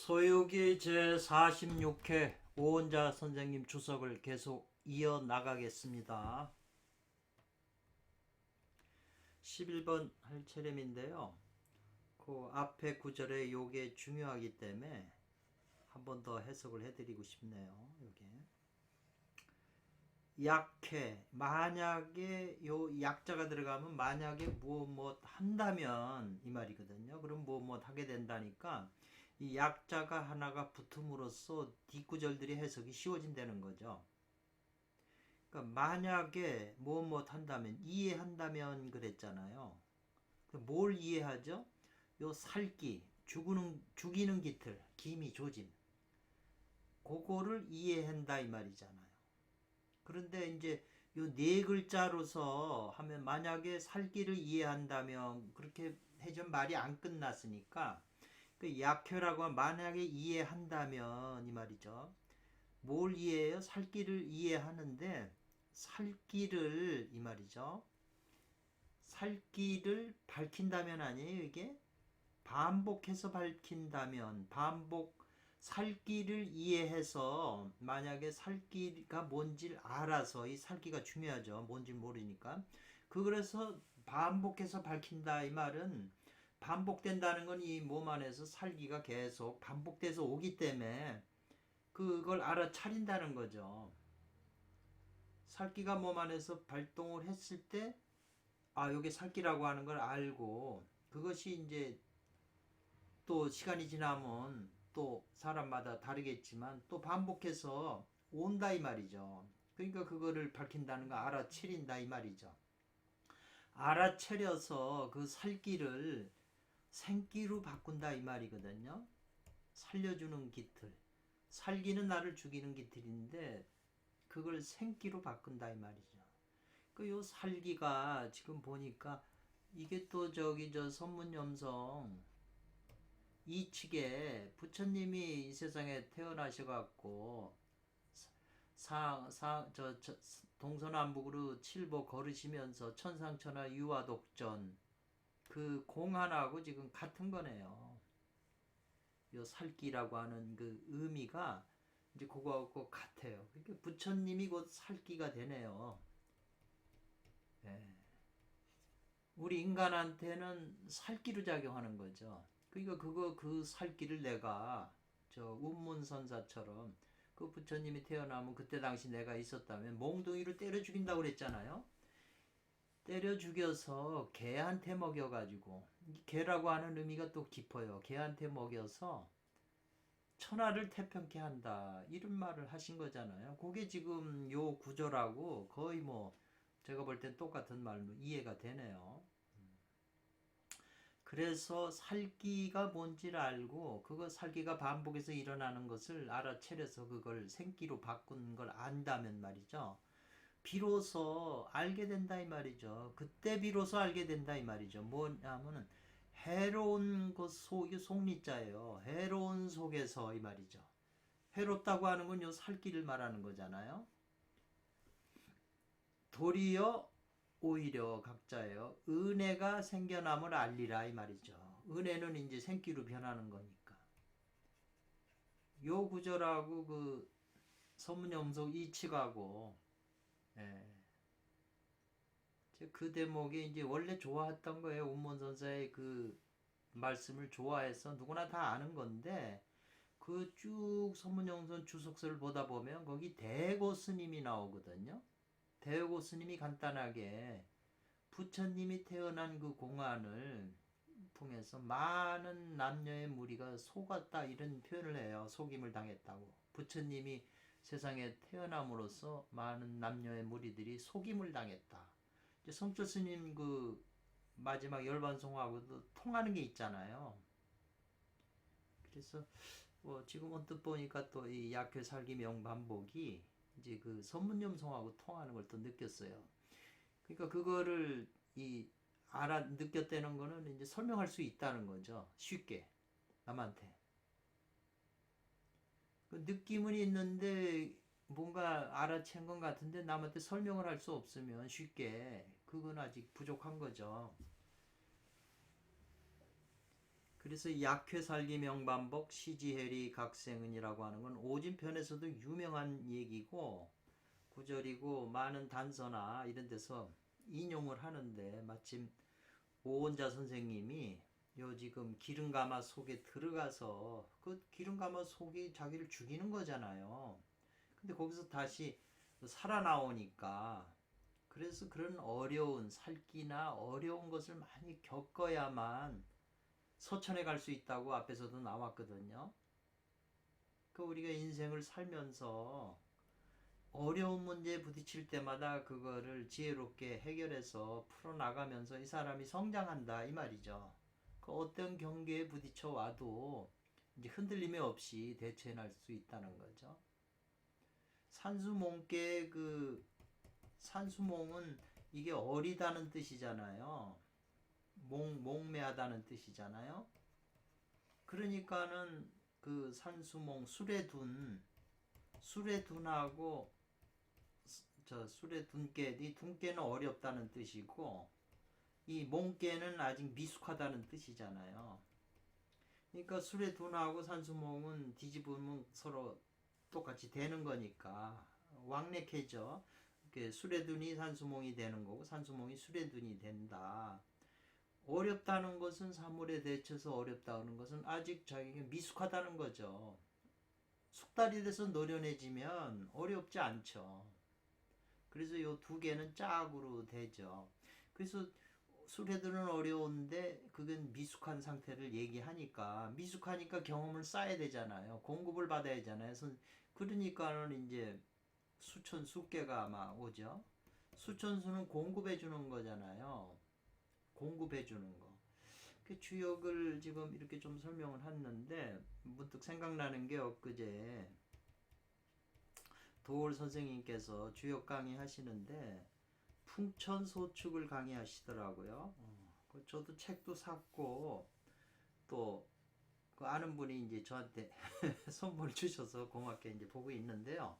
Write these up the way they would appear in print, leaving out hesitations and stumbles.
소유기 제46회 오은자 선생님 주석을 계속 이어나가겠습니다. 11번 할 차례인데요. 그 앞에 구절에 요게 중요하기 때문에 한 번 더 해석을 해드리고 싶네요. 요게 약해, 만약에 요 약자가 들어가면 만약에 무엇 한다면 이 말이거든요. 그럼 무엇 하게 된다니까 이 약자가 하나가 붙음으로써 뒷구절들이 해석이 쉬워진다는 거죠. 그러니까 만약에 무엇 한다면, 이해한다면 그랬잖아요. 뭘 이해하죠? 요 살기, 죽이는 기틀, 기미, 조짐, 그거를 이해한다 이 말이잖아요. 그런데 이제 요 네 글자로서 하면 만약에 살기를 이해한다면 그렇게 해전 말이 안 끝났으니까 그 약효라고 하면 만약에 이해한다면 이 말이죠. 뭘 이해해요? 살기를 이해하는데 살기를 이 말이죠. 살기를 밝힌다면 아니에요 이게? 반복해서 밝힌다면 반복 살기를 이해해서 만약에 살기가 뭔지를 알아서 이 살기가 중요하죠. 뭔지 모르니까. 그래서 반복해서 밝힌다 이 말은 반복된다는 건 이 몸 안에서 살기가 계속 반복돼서 오기 때문에 그걸 알아차린다는 거죠. 살기가 몸 안에서 발동을 했을 때 요게 살기라고 하는 걸 알고 그것이 이제 또 시간이 지나면 또 사람마다 다르겠지만 또 반복해서 온다 이 말이죠. 그러니까 그거를 밝힌다는 거 알아차린다 이 말이죠. 알아차려서 그 살기를 생기로 바꾼다 이 말이거든요. 살려주는 기틀. 살기는 나를 죽이는 기틀인데 그걸 생기로 바꾼다 이 말이죠. 그 요 살기가 지금 보니까 이게 또 저 선문염성 이 측에 부처님이 이 세상에 태어나셔갖고 동서남북으로 칠보 걸으시면서 천상천하 유화독전 그 공안하고 지금 같은 거네요. 요 살기라고 하는 그 의미가 이제 그거하고 같아요. 그러니까 부처님이 곧 살기가 되네요. 네. 우리 인간한테는 살기로 작용하는 거죠. 그러니까 그 살기를 내가 저 운문선사처럼 그 부처님이 태어나면 그때 당시 내가 있었다면 몽둥이로 때려 죽인다고 그랬잖아요. 때려 죽여서 개한테 먹여가지고 개라고 하는 의미가 또 깊어요. 개한테 먹여서 천하를 태평케 한다 이런 말을 하신 거잖아요. 그게 지금 요 구조라고 거의 뭐 제가 볼 땐 똑같은 말로 이해가 되네요. 그래서 살기가 뭔지를 알고 그거 살기가 반복해서 일어나는 것을 알아차려서 그걸 생기로 바꾼 걸 안다면 말이죠. 비로소 알게 된다 이 말이죠. 그때 비로소 알게 된다 이 말이죠. 뭐냐면은 해로운 것 속이 속리자예요. 해로운 속에서 이 말이죠. 해롭다고 하는 건 요 살기를 말하는 거잖아요. 도리어 오히려 각자예요. 은혜가 생겨남을 알리라 이 말이죠. 은혜는 이제 생기로 변하는 거니까. 요 구절하고 그 서문염속 이치하고 그 대목이 이제 원래 좋아했던 거예요. 운몬선사의 그 말씀을 좋아해서 누구나 다 아는 건데 그 쭉 서문영선 주석서를 보다 보면 거기 대고 스님이 나오거든요. 대고 스님이 간단하게 부처님이 태어난 그 공안을 통해서 많은 남녀의 무리가 속았다 이런 표현을 해요. 속임을 당했다고. 부처님이 세상에 태어남으로써 많은 남녀의 무리들이 속임을 당했다. 이제 성철 스님 그 마지막 열반송하고도 통하는 게 있잖아요. 그래서 지금 언뜻 보니까 또 이 약효 살기 명반복이 이제 그 선문염송하고 통하는 걸 또 느꼈어요. 그러니까 그거를 이 느꼈다는 거는 이제 설명할 수 있다는 거죠. 쉽게 남한테. 그 느낌은 있는데 뭔가 알아챈 것 같은데 남한테 설명을 할 수 없으면 쉽게 그건 아직 부족한 거죠. 그래서 약회살기 명반복 시지해리 각생은이라고 하는 건 오진편에서도 유명한 얘기고 구절이고 많은 단서나 이런 데서 인용을 하는데 마침 오원자 선생님이 요 지금 기름가마 속에 들어가서 그 기름가마 속이 자기를 죽이는 거잖아요. 근데 거기서 다시 살아나오니까 그래서 그런 어려운 살기나 어려운 것을 많이 겪어야만 서천에 갈 수 있다고 앞에서도 나왔거든요. 그 우리가 인생을 살면서 어려운 문제에 부딪힐 때마다 그거를 지혜롭게 해결해서 풀어나가면서 이 사람이 성장한다 이 말이죠. 그 어떤 경계에 부딪혀 와도 이제 흔들림이 없이 대처해낼 수 있다는 거죠. 산수몽께 그 산수몽은 이게 어리다는 뜻이잖아요. 몽매하다는 뜻이잖아요. 그러니까는 그 산수몽 수레둔하고 저 수레둔깨 이 둔깨는 어렵다는 뜻이고 이 몽깨는 아직 미숙하다는 뜻이잖아요. 그러니까 수레둔하고 산수몽은 뒤집으면 서로 똑같이 되는 거니까 왕래캐죠. 수레둔이 산수몽이 되는 거고 산수몽이 수레둔이 된다. 어렵다는 것은 사물에 대처해서 어렵다는 것은 아직 자기가 미숙하다는 거죠. 숙달이 돼서 노련해지면 어렵지 않죠. 그래서 이 두 개는 짝으로 되죠. 그래서 수레들은 어려운데 그건 미숙한 상태를 얘기하니까 미숙하니까 경험을 쌓아야 되잖아요. 공급을 받아야 하잖아요. 그러니까는 이제 수천수께가 아마 오죠. 수천수는 공급해 주는 거잖아요. 공급해 주는 거. 그 주역을 지금 이렇게 좀 설명을 했는데 문득 생각나는 게 엊그제 도올 선생님께서 주역 강의 하시는데 풍천소축을 강의하시더라고요. 저도 책도 샀고 또 그 아는 분이 이제 저한테 선물 주셔서 고맙게 이제 보고 있는데요.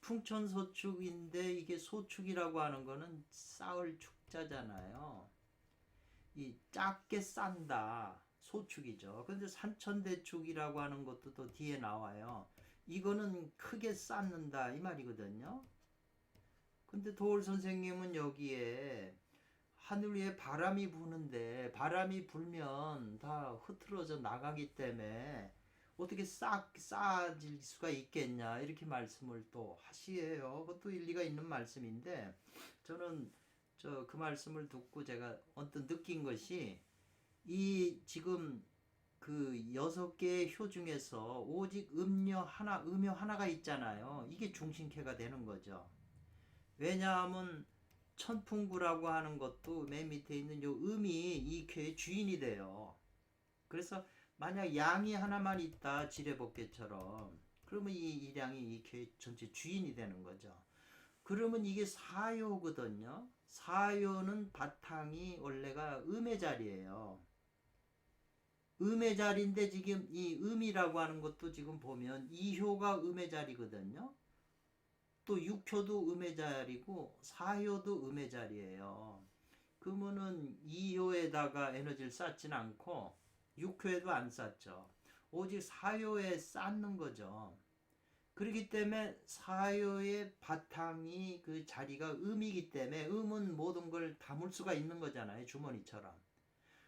풍천소축인데 이게 소축이라고 하는 거는 쌓을 축자잖아요. 이 작게 싼다 소축이죠. 근데 산천대축이라고 하는 것도 또 뒤에 나와요. 이거는 크게 쌓는다 이 말이거든요. 근데 도울 선생님은 여기에 하늘 위에 바람이 부는데 바람이 불면 다 흐트러져 나가기 때문에 어떻게 쌓아질 수가 있겠냐 이렇게 말씀을 또 하시에요. 그것도 일리가 있는 말씀인데 저는 그 말씀을 듣고 제가 언뜻 느낀 것이 이 지금 그 6개의 효 중에서 오직 음료 하나가 있잖아요. 이게 중심캐가 되는 거죠. 왜냐하면 천풍구라고 하는 것도 맨 밑에 있는 요 음이 이 쾌의 주인이 돼요. 그래서 만약 양이 하나만 있다 지뢰법계처럼 그러면 이 일양이 이 쾌의 전체 주인이 되는 거죠. 그러면 이게 사요거든요. 사요는 바탕이 원래가 음의 자리예요. 음의 자리인데 지금 이 음이라고 하는 것도 지금 보면 이효가 음의 자리거든요. 또 6효도 음의 자리고 4효도 음의 자리예요. 그러면은 2효에다가 에너지를 쌓진 않고 6효에도 안 쌓죠. 오직 4효에 쌓는 거죠. 그렇기 때문에 4효의 바탕이 그 자리가 음이기 때문에 음은 모든 걸 담을 수가 있는 거잖아요. 주머니처럼.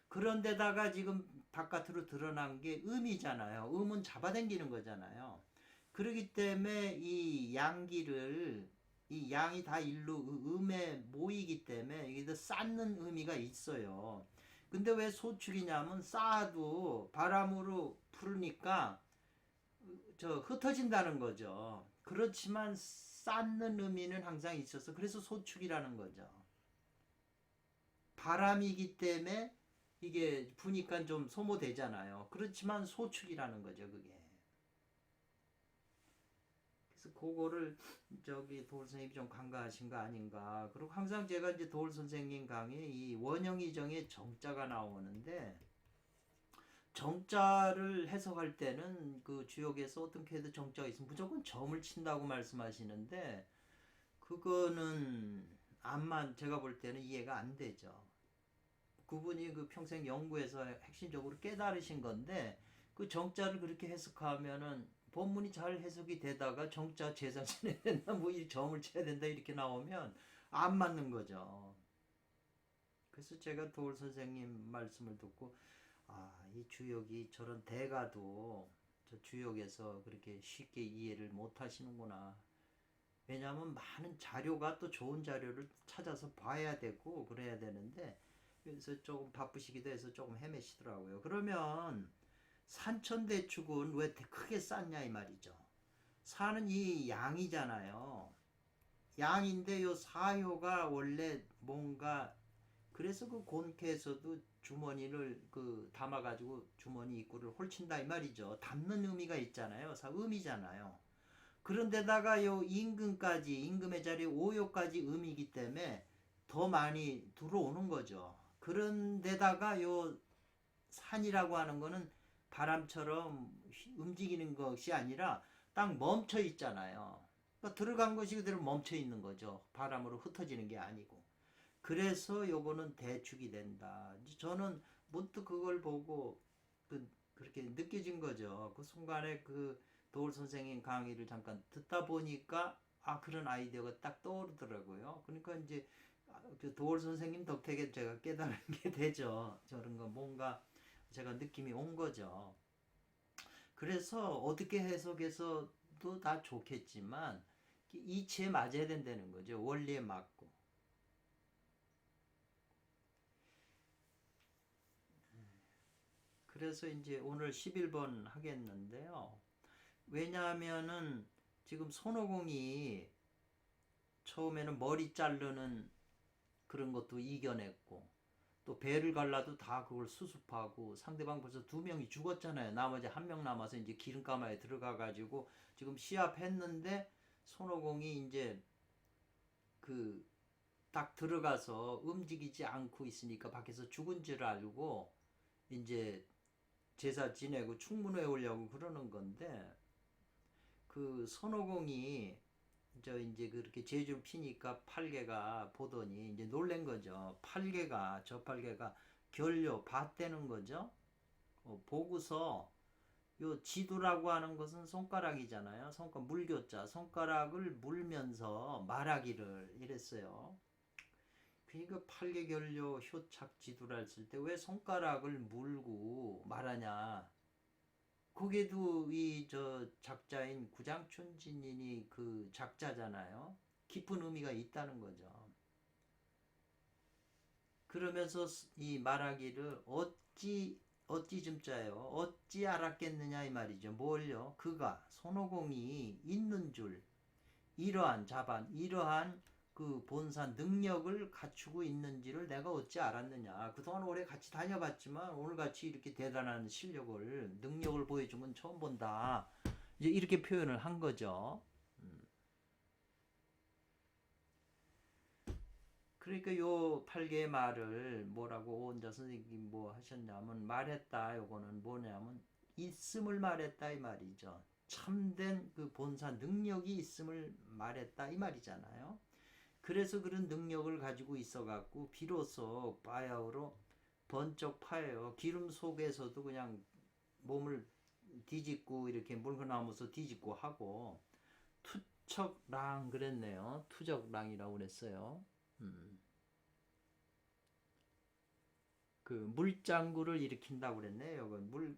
그런데다가 지금 바깥으로 드러난 게 음이잖아요. 음은 잡아당기는 거잖아요. 그렇기 때문에 이 양기를 이 양이 다 일로 음에 모이기 때문에 이게 더 쌓는 의미가 있어요. 근데 왜 소축이냐면 쌓아도 바람으로 부르니까 흩어진다는 거죠. 그렇지만 쌓는 의미는 항상 있어서 그래서 소축이라는 거죠. 바람이기 때문에 이게 부니까 좀 소모되잖아요. 그렇지만 소축이라는 거죠, 그게. 그래서 그거를 도울 선생님이 좀 간과하신 거 아닌가. 그리고 항상 제가 이제 도울 선생님 강의 이 원형이정의 정자가 나오는데 정자를 해석할 때는 그 주역에서 어떻게 해도 정자가 있으면 무조건 점을 친다고 말씀하시는데 그거는 제가 볼 때는 이해가 안 되죠. 그분이 그 평생 연구해서 핵심적으로 깨달으신 건데 그 정자를 그렇게 해석하면은 본문이 잘 해석이 되다가 정자 제사 지내야 된다 뭐 이 점을 쳐야 된다 이렇게 나오면 안 맞는 거죠. 그래서 제가 도울 선생님 말씀을 듣고 이 주역이 저런 대가도 저 주역에서 그렇게 쉽게 이해를 못 하시는구나. 왜냐하면 많은 자료가 또 좋은 자료를 찾아서 봐야 되고 그래야 되는데 그래서 조금 바쁘시기도 해서 조금 헤매시더라고요. 그러면 산천대축은 왜 크게 쌌냐 이 말이죠. 사는 이 양이잖아요. 양인데 요 사효가 원래 뭔가 그래서 그 곤캐에서도 주머니를 그 담아가지고 주머니 입구를 홀친다 이 말이죠. 담는 의미가 있잖아요. 의미잖아요. 그런데다가 요 임금까지 임금의 자리 오요까지 의미이기 때문에 더 많이 들어오는 거죠. 그런데다가 요 산이라고 하는 거는 바람처럼 움직이는 것이 아니라 딱 멈춰 있잖아요. 그러니까 들어간 것이 그대로 멈춰 있는 거죠. 바람으로 흩어지는 게 아니고. 그래서 요거는 대축이 된다. 저는 문득 그걸 보고 그렇게 느껴진 거죠. 그 순간에 그 도울 선생님 강의를 잠깐 듣다 보니까 그런 아이디어가 딱 떠오르더라고요. 그러니까 이제 그 도울 선생님 덕택에 제가 깨달은 게 되죠. 저런 거 뭔가 제가 느낌이 온 거죠. 그래서 어떻게 해석해서도 다 좋겠지만 이치에 맞아야 된다는 거죠. 원리에 맞고. 그래서 이제 오늘 11번 하겠는데요. 왜냐하면은 지금 손오공이 처음에는 머리 자르는 그런 것도 이겨냈고 또 배를 갈라도 다 그걸 수습하고 상대방 벌써 2명이 죽었잖아요. 나머지 1명 남아서 이제 기름가마에 들어가가지고 지금 시합했는데 손오공이 이제 그 딱 들어가서 움직이지 않고 있으니까 밖에서 죽은 줄 알고 이제 제사 지내고 충문회에 오려고 그러는 건데 그 손오공이 이제 그렇게 제주 피니까 팔개가 보더니 이제 놀란 거죠. 저 팔개가 결려 밭대는 거죠. 보고서 요 지두라고 하는 것은 손가락이잖아요. 물교자 손가락을 물면서 말하기를 이랬어요. 그러니까 팔개결려 효착지두라 했을 때 왜 손가락을 물고 말하냐. 거기에도 이 작자인 구장춘진인이 그 작자잖아요. 깊은 의미가 있다는 거죠. 그러면서 이 말하기를 어찌 쯤자요. 어찌 알았겠느냐 이 말이죠. 뭘요? 그가 손오공이 있는 줄 이러한 그 본사 능력을 갖추고 있는지를 내가 어찌 알았느냐. 그동안 오래 같이 다녀봤지만 오늘같이 이렇게 대단한 능력을 보여준 건 처음 본다. 이제 이렇게 표현을 한 거죠. 그러니까 요 8개의 말을 뭐라고 오은자 선생님이 뭐 하셨냐면 말했다. 요거는 뭐냐면 있음을 말했다 이 말이죠. 참된 그 본사 능력이 있음을 말했다 이 말이잖아요. 그래서 그런 능력을 가지고 있어갖고 비로소 바야흐로 번쩍 파여요. 기름 속에서도 그냥 몸을 뒤집고 이렇게 물건나무서 뒤집고 하고 투척랑 그랬네요. 투적랑이라고 그랬어요. 그 물장구를 일으킨다고 그랬네요.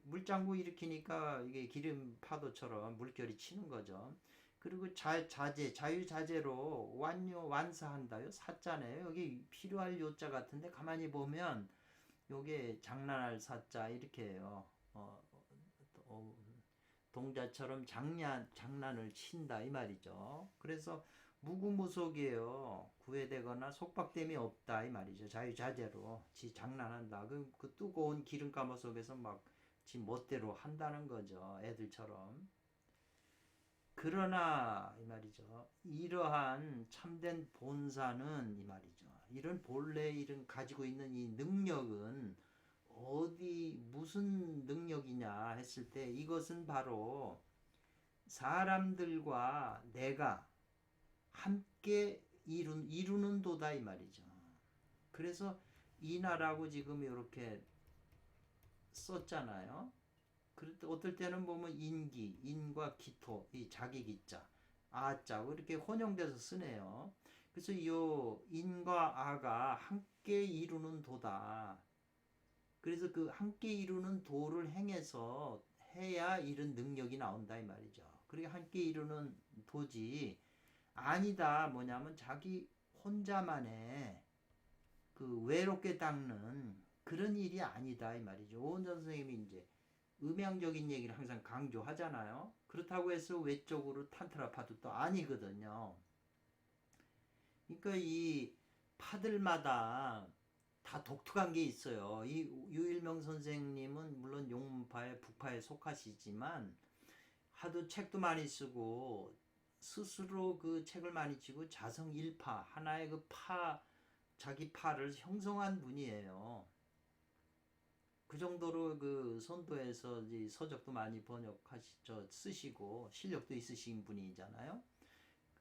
물장구 일으키니까 이게 기름 파도처럼 물결이 치는 거죠. 그리고 자유자재로 완사한다요. 사자네요. 여기 필요할 요자 같은데 가만히 보면 요게 장난할 사자 이렇게 해요. 동자처럼 장난을 친다 이 말이죠. 그래서 무구무속이에요. 구애되거나 속박됨이 없다 이 말이죠. 자유자재로 지 장난한다. 그 뜨거운 기름가마 속에서 막 지 멋대로 한다는 거죠. 애들처럼. 그러나 이 말이죠. 이러한 참된 본사는 이 말이죠. 이런 본래 이런 가지고 있는 이 능력은 무슨 능력이냐 했을 때 이것은 바로 사람들과 내가 함께 이루는 도다 이 말이죠. 그래서 인하라고 지금 이렇게 썼잖아요. 그럴 때 어떨 때는 보면 인기, 인과 기토, 이 자기 기자, 아자 이렇게 혼용돼서 쓰네요. 그래서 이 인과 아가 함께 이루는 도다. 그래서 그 함께 이루는 도를 행해서 해야 이런 능력이 나온다 이 말이죠. 그리고 함께 이루는 도지 아니다 뭐냐면 자기 혼자만의 그 외롭게 닦는 그런 일이 아니다 이 말이죠. 오은전 선생님이 이제 음향적인 얘기를 항상 강조하잖아요. 그렇다고 해서 외적으로 탄트라 파도도 아니거든요. 그러니까 이 파들마다 다 독특한 게 있어요. 이 유일명 선생님은 물론 용파에 북파에 속하시지만 하도 책도 많이 쓰고 스스로 그 책을 많이 치고 자성일파 하나의 그 자기 파를 형성한 분이에요. 그 정도로 그 선도에서 서적도 많이 쓰시고 실력도 있으신 분이잖아요.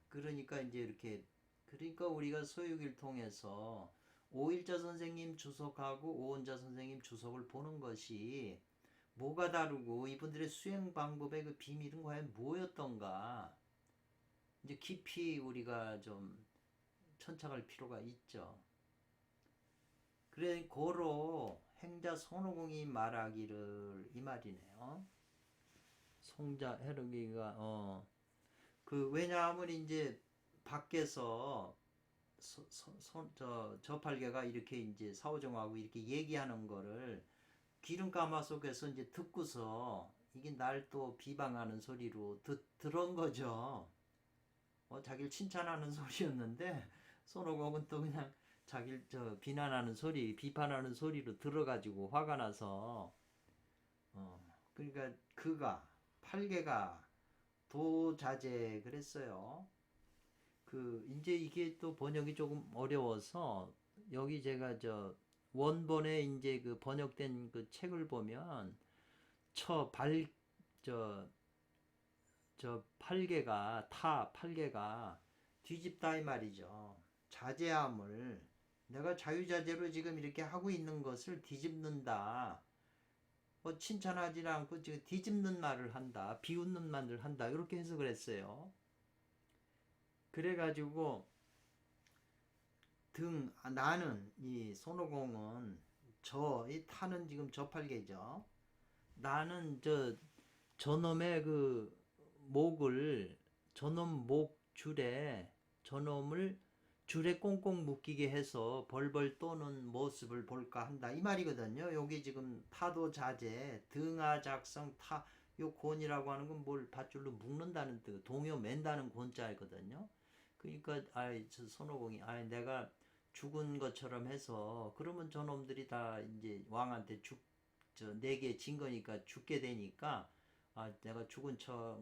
그러니까 이제 이렇게 그러니까 우리가 소유기를 통해서 오일자 선생님 주석하고 오원자 선생님 주석을 보는 것이 뭐가 다르고 이분들의 수행 방법의 그 비밀은 과연 뭐였던가 이제 깊이 우리가 좀 천착할 필요가 있죠. 그래 고로 행자 손오공이 말하기를 이 말이네요. 송자 해르기가 그 왜냐하면 이제 밖에서 저팔계가 이렇게 이제 사오정하고 이렇게 얘기하는 거를 기름가마 속에서 이제 듣고서 이게 날 또 비방하는 소리로 들은 거죠. 자기를 칭찬하는 소리였는데 손오공은 또 그냥 자기를 비난하는 소리, 비판하는 소리로 들어가지고 화가 나서 그러니까 그가 팔계가 도자재 그랬어요. 그 이제 이게 또 번역이 조금 어려워서 여기 제가 원본에 이제 그 번역된 그 책을 보면 저 팔개가 뒤집다 이 말이죠. 자제함을 내가 자유자재로 지금 이렇게 하고 있는 것을 뒤집는다. 칭찬하지 않고 지금 뒤집는 말을 한다. 비웃는 말을 한다. 이렇게 해석을 했어요. 그래가지고 나는 이 손오공은 이 타는 지금 저팔계죠. 나는 저놈의 그 목을 저놈 목 줄에 저놈을 줄에 꽁꽁 묶이게 해서 벌벌 떠는 모습을 볼까 한다 이 말이거든요. 여기 지금 타도 자제 등하 작성 요 곤이라고 하는 건 뭘 밧줄로 묶는다는 뜻 동요 맨다는 곤자이거든요. 그러니까 저 손오공이 내가 죽은 것처럼 해서 그러면 저놈들이 다 이제 왕한테 내게 진 거니까 죽게 되니까 내가 죽은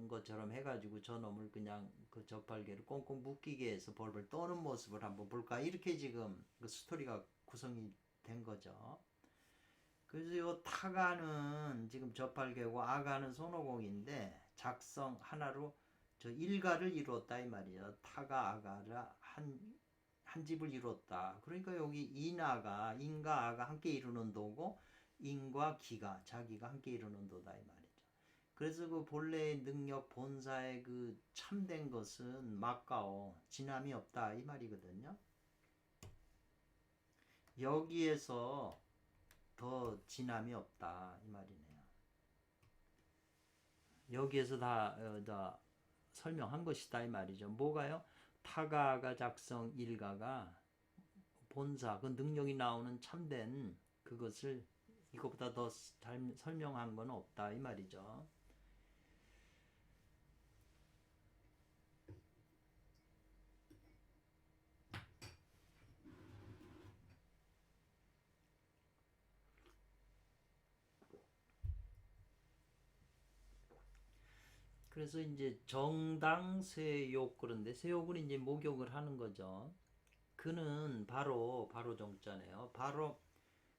것처럼 해가지고 저놈을 그냥 그 젖발개를 꽁꽁 묶이게 해서 벌벌 떠는 모습을 한번 볼까 이렇게 지금 그 스토리가 구성이 된 거죠. 그래서 요 타가는 지금 젖발개고 아가는 손오공인데 작성 하나로 일가를 이뤘다 이 말이에요. 타가 아가라 한 집을 이뤘다. 그러니까 여기 인과 아가 함께 이루는 도고 인과 기가 자기가 함께 이루는 도다 이 말이죠. 그래서 그 본래의 능력 본사의 그 참된 것은 막가오 진함이 없다 이 말이거든요. 여기에서 더 진함이 없다 이 말이네요. 여기에서 다 설명한 것이다 이 말이죠. 뭐가요? 타가가 작성 일가가 본사 그 능력이 나오는 참된 그것을 이것보다 더 잘 설명한 건 없다 이 말이죠. 그래서 이제 정당 세욕 그런데 세욕을 이제 목욕을 하는 거죠. 그는 바로 정자네요. 바로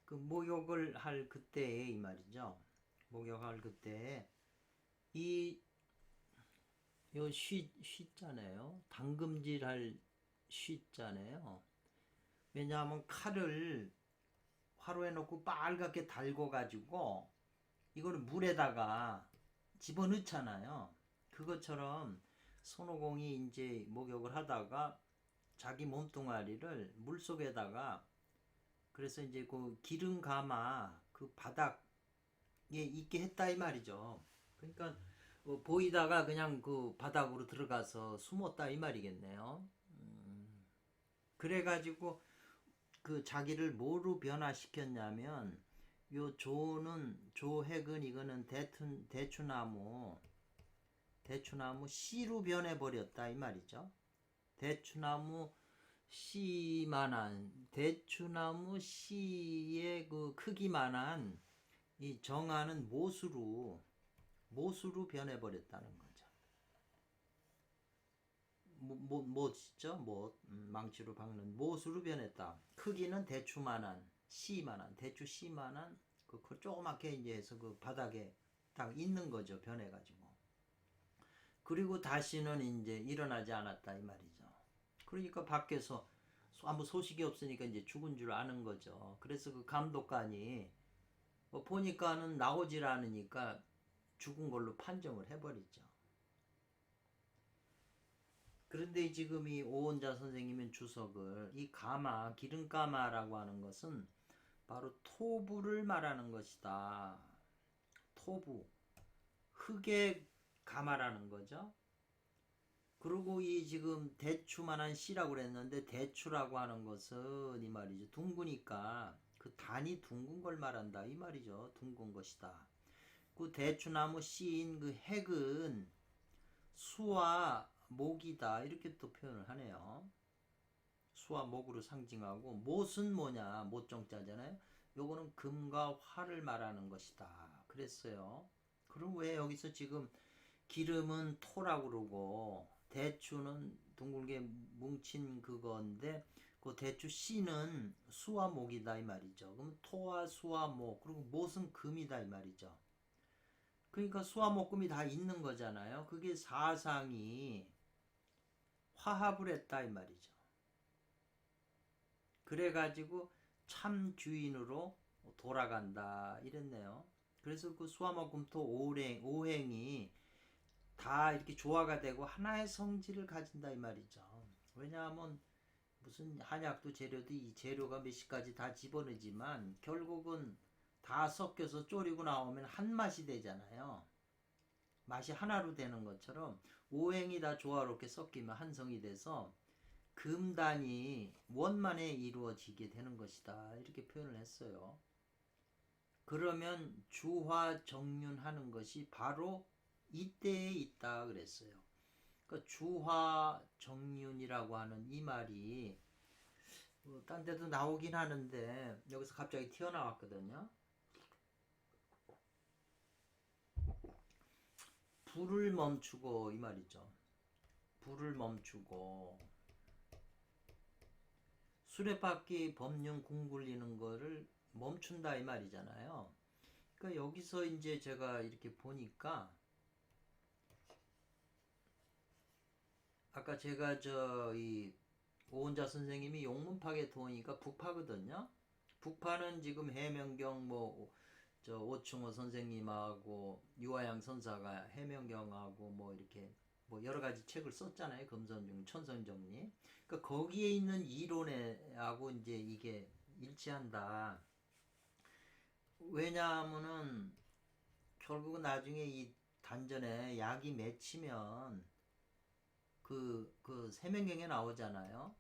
그 목욕을 할 그때에 이 말이죠. 목욕할 그때에 이 요 쉬잖아요. 당금질 할 쉬잖아요. 왜냐하면 칼을 화로에 넣고 빨갛게 달궈 가지고 이거는 물에다가 집어넣잖아요. 그것처럼 손오공이 이제 목욕을 하다가 자기 몸뚱아리를 물 속에다가, 그래서 이제 그 기름 감아 그 바닥에 있게 했다 이 말이죠. 그러니까 보이다가 그냥 그 바닥으로 들어가서 숨었다 이 말이겠네요. 그래가지고 그 자기를 뭐로 변화시켰냐면, 요 조핵은 이거는 대추나무 씨로 변해버렸다 이 말이죠. 대추나무 씨의 그 크기만한 이 정아는 못으로 변해버렸다는 거죠. 못이죠. 망치로 박는 못으로 변했다. 크기는 대추 씨만한 그 조그맣게 이제 해서 그 바닥에 딱 있는 거죠. 변해가지고. 그리고 다시는 이제 일어나지 않았다 이 말이죠. 그러니까 밖에서 아무 소식이 없으니까 이제 죽은 줄 아는 거죠. 그래서 그 감독관이 보니까는 나오질 않으니까 죽은 걸로 판정을 해버리죠. 그런데 지금 이 오원자 선생님은 주석을, 이 기름가마라고 하는 것은 바로 토부를 말하는 것이다. 토부, 흙의 가마라는 거죠. 그리고 이 지금 대추만한 씨라고 그랬는데, 대추라고 하는 것은 이 말이죠. 둥그니까 그 단이 둥근 걸 말한다 이 말이죠. 둥근 것이다. 그 대추나무 씨인 그 핵은 수와 목이다 이렇게 또 표현을 하네요. 수와 목으로 상징하고, 못은 뭐냐, 못정자잖아요. 요거는 금과 화를 말하는 것이다 그랬어요. 그럼 왜 여기서 지금 기름은 토라고 그러고 대추는 둥글게 뭉친 그건데, 그 대추 씨는 수와 목이다 이 말이죠. 그럼 토와 수와 목, 그리고 못은 금이다 이 말이죠. 그러니까 수와 목금이 다 있는 거잖아요. 그게 사상이 화합을 했다 이 말이죠. 그래가지고 참 주인으로 돌아간다 이랬네요. 그래서 그 수와 목금토 오행이 다 이렇게 조화가 되고 하나의 성질을 가진다 이 말이죠. 왜냐하면 무슨 한약도 재료도 이 재료가 몇십 가지 다 집어넣지만 결국은 다 섞여서 졸이고 나오면 한 맛이 되잖아요. 맛이 하나로 되는 것처럼 오행이 다 조화롭게 섞이면 한 성이 돼서 금단이 원만에 이루어지게 되는 것이다 이렇게 표현을 했어요. 그러면 주화정륜하는 것이 바로 이때에 있다 그랬어요. 그러니까 주화정륜이라고 하는 이 말이 딴 데도 나오긴 하는데 여기서 갑자기 튀어나왔거든요. 불을 멈추고 이 말이죠. 불을 멈추고 수레바퀴 법륜 궁 굴리는 거를 멈춘다 이 말이잖아요. 그러니까 여기서 이제 제가 이렇게 보니까, 아까 제가 이 오은자 선생님이 용문파계 도니까 북파거든요. 북파는 지금 해명경 오충호 선생님하고 유화양 선사가 해명경하고 이렇게 여러 가지 책을 썼잖아요. 금선중, 천선정리. 그러니까 거기에 있는 이론하고 이제 이게 일치한다. 왜냐하면은 결국은 나중에 이 단전에 약이 맺히면 그 세명경에 나오잖아요.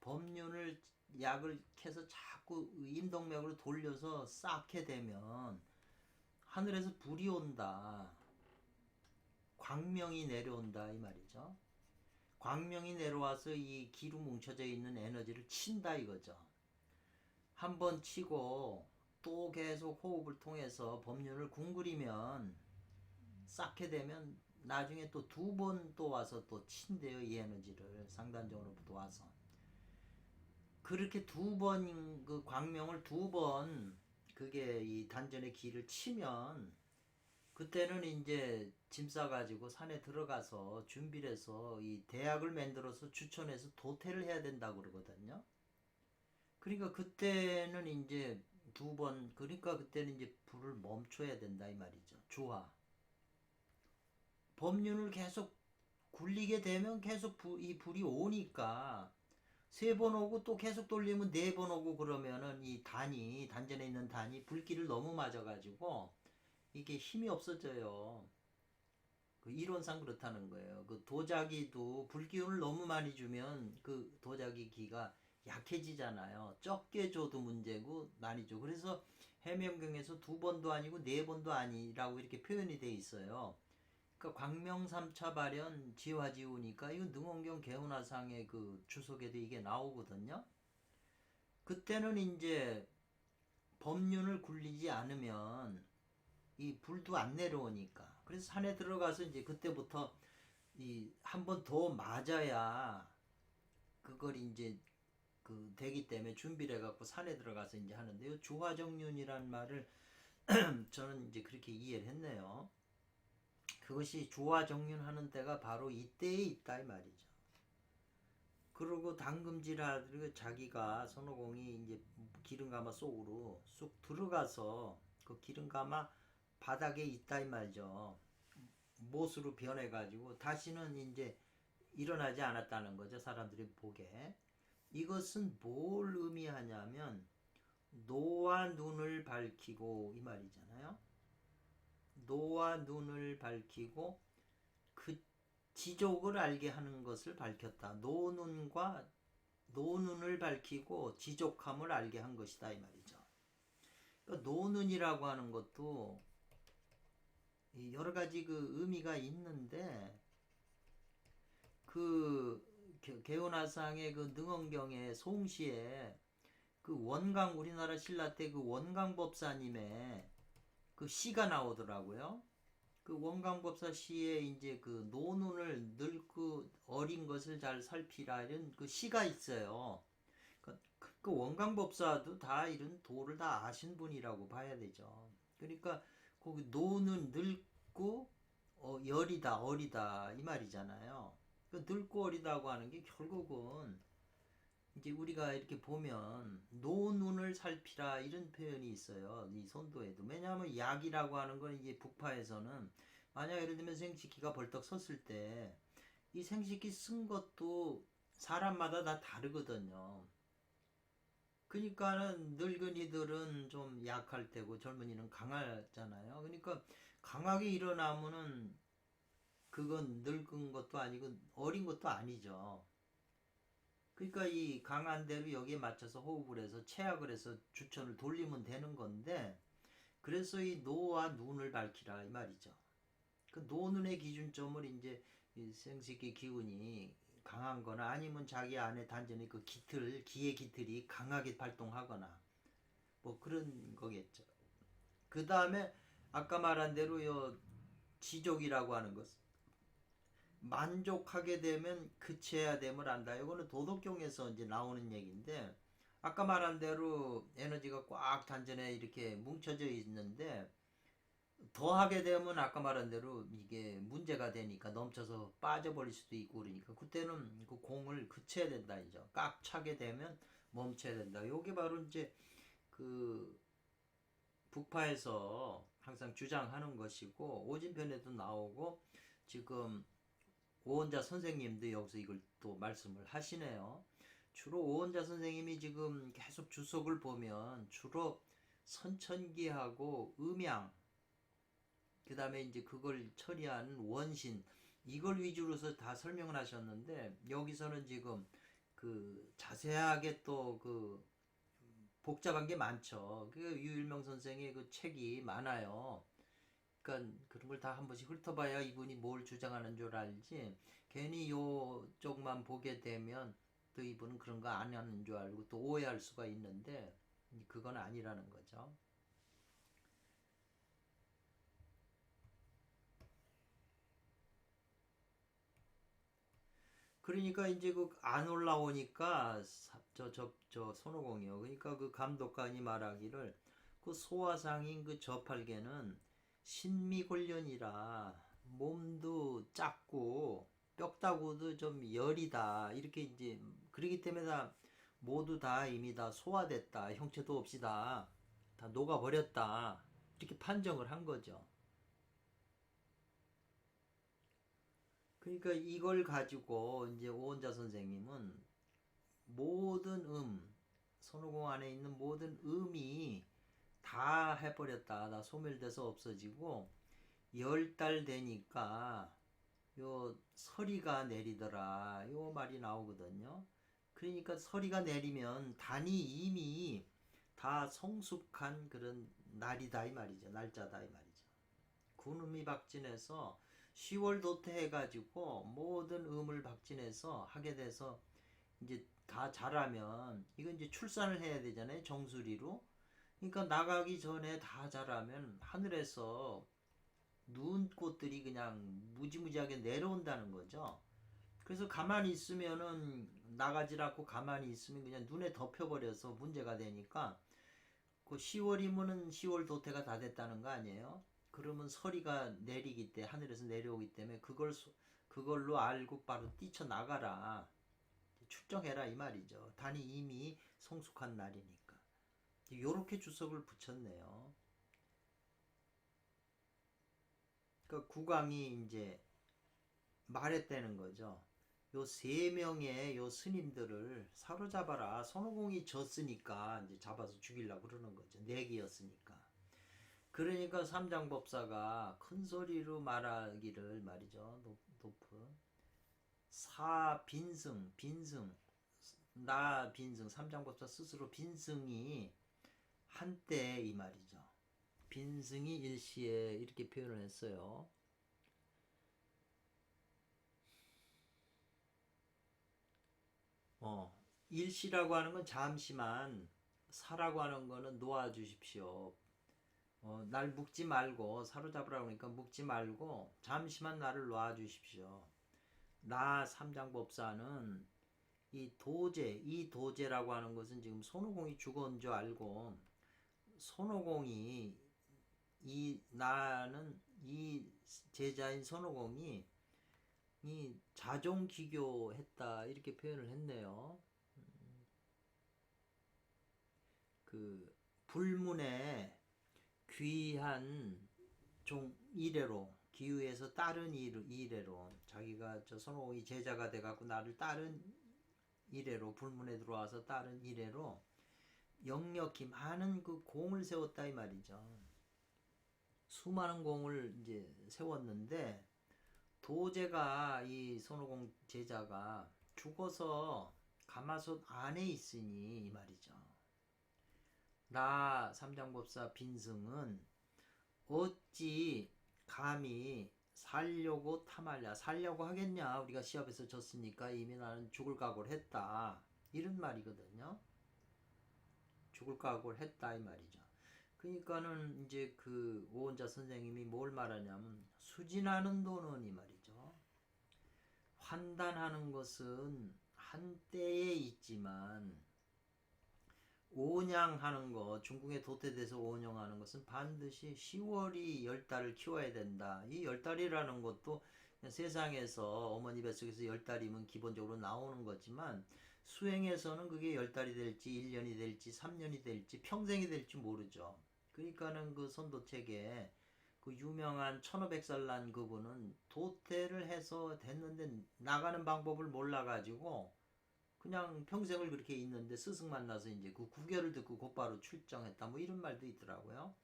법륜을 약을 캐서 자꾸 임동맥으로 돌려서 쌓게 되면 하늘에서 불이 온다. 광명이 내려온다 이 말이죠. 광명이 내려와서 이 기로 뭉쳐져 있는 에너지를 친다 이거죠. 한번 치고 또 계속 호흡을 통해서 법륜을 궁그리면 쌓게 되면 나중에 또 두 번 또 와서 또 친대요 이 에너지를 상단적으로부터 와서. 그렇게 두 번 그 광명을 두 번 그게 이 단전의 기를 치면 그때는 이제 짐 싸가지고 산에 들어가서 준비를 해서 이 대학을 만들어서 주천에서 도태를 해야 된다고 그러거든요. 그러니까 그때는 이제 두 번, 그러니까 그때는 이제 불을 멈춰야 된다 이 말이죠. 주화. 법륜을 계속 굴리게 되면 계속 이 불이 오니까 세 번 오고 또 계속 돌리면 네 번 오고 그러면은 이 단전에 있는 단이 불길을 너무 맞아가지고 이게 힘이 없어져요. 그 이론상 그렇다는 거예요. 그 도자기도 불기운을 너무 많이 주면 그 도자기 기가 약해지잖아요. 적게 줘도 문제고 많이 줘. 그래서 해명경에서 두 번도 아니고 네 번도 아니라고 이렇게 표현이 돼 있어요. 그러니까 광명삼차 발현 지화지우니까 이거 능원경 개운화상의 그 주석에도 이게 나오거든요. 그때는 이제 법륜을 굴리지 않으면 이 불도 안 내려오니까. 그래서 산에 들어가서 이제 그때부터 이 한 번 더 맞아야 그걸 이제 그 되기 때문에 준비를 해갖고 산에 들어가서 이제 하는데요. 주화정륜이란 말을 저는 이제 그렇게 이해를 했네요. 그것이 주화정륜하는 때가 바로 이때에 있다 이 말이죠. 그리고 당금질하고 자기가 손오공이 이제 기름가마 속으로 쑥 들어가서 그 기름가마 바닥에 있다 이 말이죠. 못으로 변해가지고 다시는 이제 일어나지 않았다는 거죠. 사람들이 보게. 이것은 뭘 의미하냐면 노와 눈을 밝히고 이 말이잖아요. 노와 눈을 밝히고 그 지족을 알게 하는 것을 밝혔다. 노눈을 밝히고 지족함을 알게 한 것이다 이 말이죠. 그러니까 노눈이라고 하는 것도 여러 가지 그 의미가 있는데 그 개운화상의 그 능언경의 송시에 그 원강 우리나라 신라 때 그 원강법사님의 그 시가 나오더라고요. 그 원강법사 시에 이제 그 노눈을 늙고 어린 것을 잘 살피라 이런 그 시가 있어요. 그 원강법사도 다 이런 도를 다 아신 분이라고 봐야 되죠. 그러니까 거기 노는 늙고 열이다 어리다 이 말이잖아요. 그 늙고 어리다고 하는 게 결국은 이제 우리가 이렇게 보면 노눈을 살피라 이런 표현이 있어요. 이 선도에도. 왜냐하면 약이라고 하는 건 이제 북파에서는 만약 예를 들면 생식기가 벌떡 섰을 때 이 생식기 쓴 것도 사람마다 다 다르거든요. 그러니까는 늙은이들은 좀 약할 테고 젊은이는 강하잖아요. 그러니까 강하게 일어나면은 그건 늙은 것도 아니고 어린 것도 아니죠. 그러니까 이 강한 대로 여기에 맞춰서 호흡을 해서 체약을 해서 주천을 돌리면 되는 건데 그래서 이 노와 눈을 밝히라 이 말이죠. 그 노눈의 기준점을 이제 이 생식기 기운이 강한 거나 아니면 자기 안에 단전에 그 기의 기틀이 강하게 발동하거나 뭐 그런 거겠죠. 그 다음에 아까 말한 대로 요 지족이라고 하는 것 만족하게 되면 그치해야 됨을 안다. 이거는 도덕경에서 이제 나오는 얘기인데 아까 말한 대로 에너지가 꽉 단전에 이렇게 뭉쳐져 있는데 더 하게 되면 아까 말한 대로 이게 문제가 되니까 넘쳐서 빠져버릴 수도 있고 그러니까 그때는 그 공을 그쳐야 된다 이죠. 꽉 차게 되면 멈춰야 된다. 요게 바로 이제 그 북파에서 항상 주장하는 것이고 오진편에도 나오고 지금 오원자 선생님도 여기서 이걸 또 말씀을 하시네요. 주로 오원자 선생님이 지금 계속 주석을 보면 주로 선천기하고 음양 그 다음에 이제 그걸 처리하는 원신 이걸 위주로서 다 설명을 하셨는데 여기서는 지금 그 자세하게 또 그 복잡한 게 많죠. 그 유일명 선생의 그 책이 많아요. 그러니까 그런 걸 다 한 번씩 훑어봐야 이분이 뭘 주장하는 줄 알지. 괜히 요쪽만 보게 되면 또 이분은 그런 거 안 하는 줄 알고 또 오해할 수가 있는데 그건 아니라는 거죠. 그러니까 이제 그 안 올라오니까 저 손오공이요. 그러니까 그 감독관이 말하기를 그 소화상인 그 저팔계는 신미골련이라 몸도 작고 뼈다구도 좀 열이다 이렇게 이제 그러기 때문에 다 모두 다 이미 다 소화됐다 형체도 없이 다 다 녹아버렸다. 이렇게 판정을 한 거죠. 그러니까 이걸 가지고 이제 오은자 선생님은 모든 손오공 안에 있는 모든 음이 다 해버렸다. 다 소멸돼서 없어지고 10달 되니까 요 서리가 내리더라. 요 말이 나오거든요. 그러니까 서리가 내리면 단이 이미 다 성숙한 그런 날이다 이 말이죠. 날짜다 이 말이죠. 군음이 박진해서 10월 도태 해가지고 모든 음을 박진해서 하게 돼서 이제 다 자라면 이건 이제 출산을 해야 되잖아요. 정수리로. 그러니까 나가기 전에 다 자라면 하늘에서 눈꽃들이 그냥 무지무지하게 내려온다는 거죠. 그래서 가만히 있으면은 나가질 않고 가만히 있으면 그냥 눈에 덮여버려서 문제가 되니까 그 10월이면은 10월 도태가 다 됐다는 거 아니에요? 그러면 서리가 내리기 때 하늘에서 내려오기 때문에 그걸로 알고 바로 뛰쳐나가라. 출정해라 이 말이죠. 단이 이미 성숙한 날이니까. 요렇게 주석을 붙였네요. 그러니까 국왕이 이제 말했다는 거죠. 요 세 명의 요 스님들을 사로잡아라. 손오공이 졌으니까 이제 잡아서 죽이려고 그러는 거죠. 내기였으니까. 그러니까 삼장법사가 큰 소리로 말하기를 말이죠. 높은 빈승 나 빈승 삼장법사 스스로 빈승이 한때 이 말이죠. 빈승이 일시에 이렇게 표현을 했어요. 일시라고 하는 건 잠시만, 사라고 하는 거는 놓아주십시오. 날 묶지 말고, 사로잡으라고 하니까 묶지 말고 잠시만 나를 놔주십시오. 나 삼장법사는 이 도제라고 하는 것은 지금 손오공이 죽은 줄 알고 손오공이 나는 이 제자인 손오공이 이 자종기교했다 이렇게 표현을 했네요. 그 불문에 귀한 종 이래로 기후에서 다른 이래로 자기가 저 손오공이 제자가 돼갖고 나를 다른 이래로 불문에 들어와서 다른 이래로 역력히 많은 그 공을 세웠다 이 말이죠. 수많은 공을 이제 세웠는데 도제가 이 손오공 제자가 죽어서 가마솥 안에 있으니 이 말이죠. 나 삼장법사 빈승은 어찌 감히 살려고 탐하랴. 살려고 하겠냐. 우리가 시합에서 졌으니까 이미 나는 죽을 각오를 했다. 이런 말이거든요. 죽을 각오를 했다 이 말이죠. 그러니까는 이제 그 오은자 선생님이 뭘 말하냐면 수진하는 도는 이 말이죠. 환단하는 것은 한때에 있지만 오냥하는 거, 중국에 도태돼서 오냥하는 것은 반드시 10월이 10달을 키워야 된다. 이 10달이라는 것도 세상에서 어머니 뱃속에서 10달이면 기본적으로 나오는 거지만 수행에서는 그게 10달이 될지 1년이 될지 3년이 될지 평생이 될지 모르죠. 그러니까는 그 선도책에 그 유명한 1500살 난 그분은 도태를 해서 됐는데 나가는 방법을 몰라가지고 그냥 평생을 그렇게 있는데 스승 만나서 이제 그 구결을 듣고 곧바로 출정했다 뭐 이런 말도 있더라고요.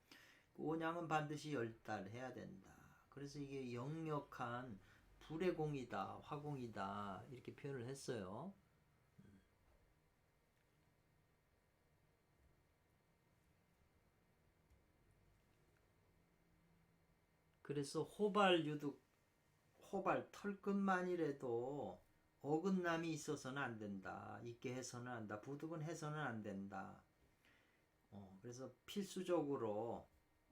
오냥은 반드시 10달 해야 된다. 그래서 이게 역력한 불의 공이다, 화공이다 이렇게 표현을 했어요. 그래서 호발 털끝만이라도 어긋남이 있어서는 안 된다. 있게 해서는 안 된다. 부득은 해서는 안 된다. 그래서 필수적으로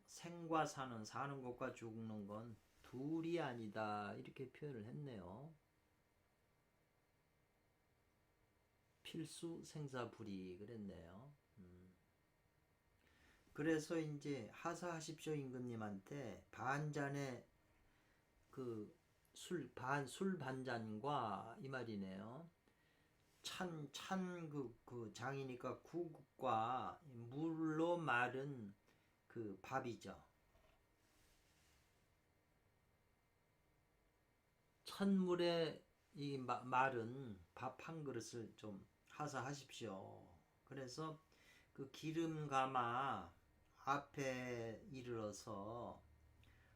생과 사는 것과 죽는 건 둘이 아니다. 이렇게 표현을 했네요. 필수 생사불이 그랬네요. 그래서 이제 하사하십시오 임금님한테 반잔의 그 술 반잔과 이 말이네요. 찬 그 장이니까 국과 물로 마른 그 밥이죠. 천물의 이 말은 밥 한 그릇을 좀 하사하십시오. 그래서 그 기름 가마 앞에 이르러서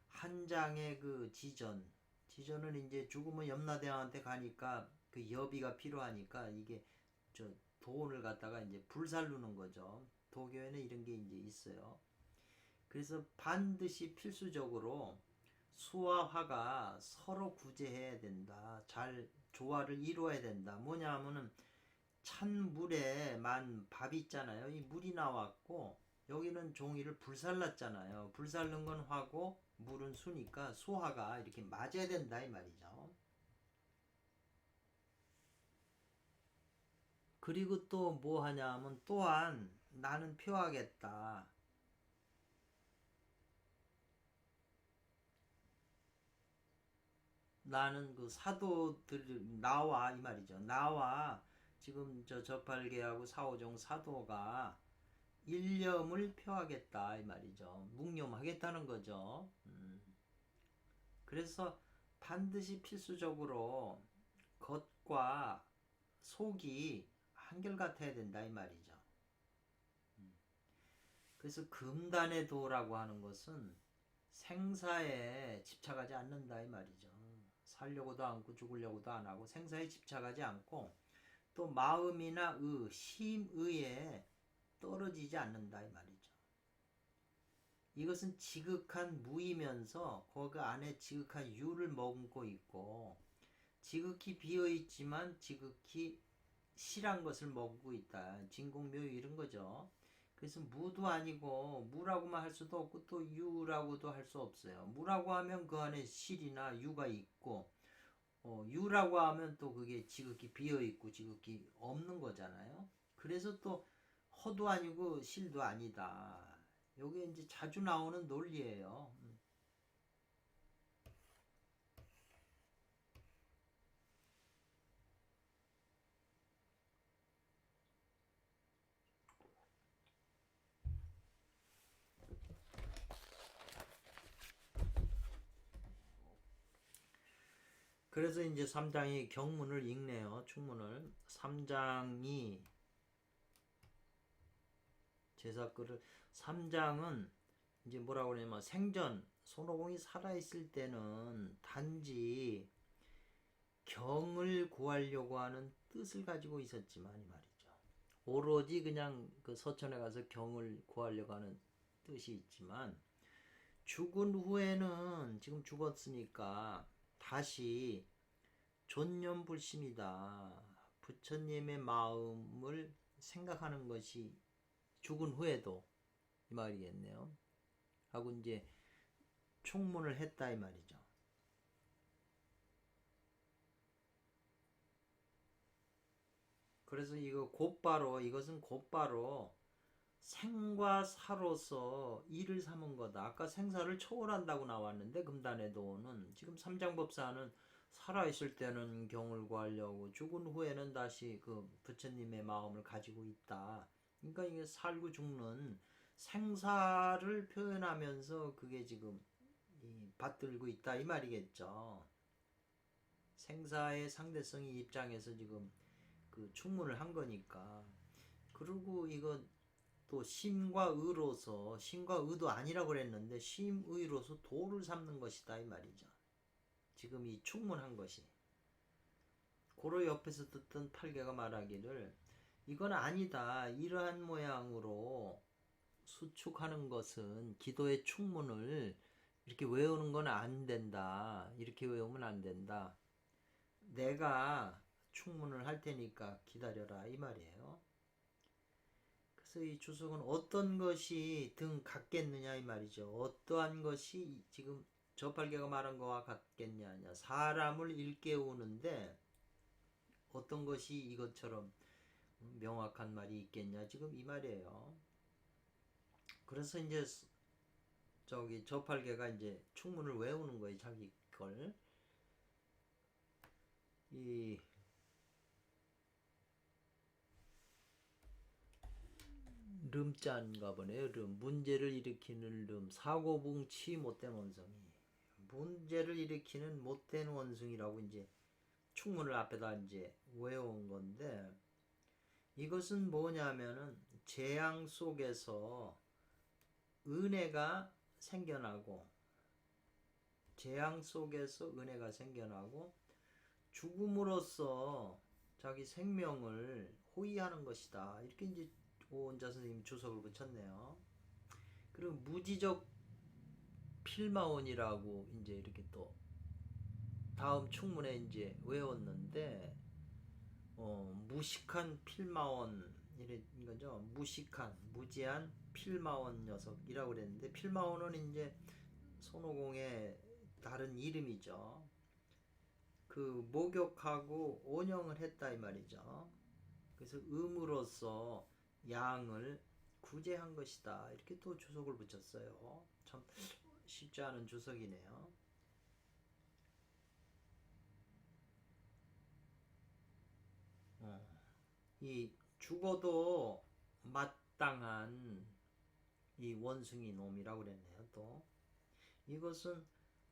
한 장의 그 지전은 이제 죽으면 염라대왕한테 가니까 그 여비가 필요하니까 이게 저 돈을 갖다가 이제 불살르는 거죠. 도교에는 이런 게 이제 있어요. 그래서 반드시 필수적으로 수와 화가 서로 구제해야 된다. 잘 조화를 이루어야 된다. 뭐냐 하면은 찬 물에만 밥이 있잖아요. 이 물이 나왔고 여기는 종이를 불살랐잖아요. 불살른 건 화고 물은 수니까 수화가 이렇게 맞아야 된다 이 말이죠. 그리고 또 뭐 하냐 하면 또한 나는 표하겠다. 나는 그 사도들 나와 이 말이죠. 나와 지금 저 저팔계하고 사오정 사도가 일념을 표하겠다 이 말이죠. 묵념하겠다는 거죠. 그래서 반드시 필수적으로 겉과 속이 한결같아야 된다 이 말이죠. 그래서 금단의 도라고 하는 것은 생사에 집착하지 않는다 이 말이죠. 살려고도 않고 죽으려고도 안 하고 생사에 집착하지 않고 또 마음이나 심의에 떨어지지 않는다 이 말이죠. 이것은 지극한 무이면서 그 안에 지극한 유를 머금고 있고 지극히 비어있지만 지극히 실한 것을 머금고 있다. 진공묘유 이런 거죠. 그래서 무도 아니고 무라고만 할 수도 없고 또 유라고도 할 수 없어요. 무라고 하면 그 안에 실이나 유가 있고 유라고 하면 또 그게 지극히 비어있고 지극히 없는 거잖아요. 그래서 또 허도 아니고 실도 아니다. 요게 이제 자주 나오는 논리예요. 그래서 이제 3장이 경문을 읽네요. 충문을. 3장이 제사글을 3장은 이제 뭐라고 그러냐면 생전 손오공이 살아있을 때는 단지 경을 구하려고 하는 뜻을 가지고 있었지만 이 말이죠. 오로지 그냥 그 서천에 가서 경을 구하려고 하는 뜻이 있지만 죽은 후에는 지금 죽었으니까 다시 존념불심이다. 부처님의 마음을 생각하는 것이 죽은 후에도 이 말이겠네요. 하고 이제 총문을 했다 이 말이죠. 그래서 이것은 곧바로 생과 사로서 이를 삼은 거다. 아까 생사를 초월한다고 나왔는데 금단에도는 지금 삼장법사는 살아있을 때는 경을 구하려고 죽은 후에는 다시 그 부처님의 마음을 가지고 있다. 그러니까 이게 살고 죽는 생사를 표현하면서 그게 지금 받들고 있다 이 말이겠죠. 생사의 상대성이 입장에서 지금 그 충문을 한 거니까. 그리고 이건 또 심과 의로서 심과 의도 아니라고 그랬는데 심의로서 도를 삼는 것이다 이 말이죠. 지금 이 충문한 것이. 고로 옆에서 듣던 팔계가 말하기를 이건 아니다. 이러한 모양으로 수축하는 것은 기도의 충문을 이렇게 외우는 건 안 된다. 이렇게 외우면 안 된다. 내가 충문을 할 테니까 기다려라 이 말이에요. 그래서 이 주석은 어떤 것이 등 같겠느냐 이 말이죠. 어떠한 것이 지금 저팔계가 말한 거와 같겠냐. 사람을 일깨우는데 어떤 것이 이것처럼 명확한 말이 있겠냐 지금 이 말이에요. 그래서 이제 저기 저팔계가 이제 충문을 외우는 거예요. 자기 걸. 름자인가 보네요. 문제를 일으키는 사고뭉치 못된 원숭이. 문제를 일으키는 못된 원숭이라고 이제 충문을 앞에다 이제 외워온 건데, 이것은 뭐냐면은 재앙 속에서 은혜가 생겨나고, 재앙 속에서 은혜가 생겨나고 죽음으로써 자기 생명을 호위하는 것이다. 이렇게 이제 오원자 선생님이 주석을 붙였네요. 그리고 무지적 필마원이라고 이제 이렇게 또 다음 충문에 이제 외웠는데, 무식한 필마원 이런 거죠. 무식한, 무지한 필마원 녀석이라고 그랬는데, 필마원은 이제 손오공의 다른 이름이죠. 그 목욕하고 온영을 했다 이 말이죠. 그래서 음으로써 양을 구제한 것이다. 이렇게 또 주석을 붙였어요. 참 쉽지 않은 주석이네요. 이 죽어도 마땅한 이 원숭이 놈이라고 그랬네요. 또 이것은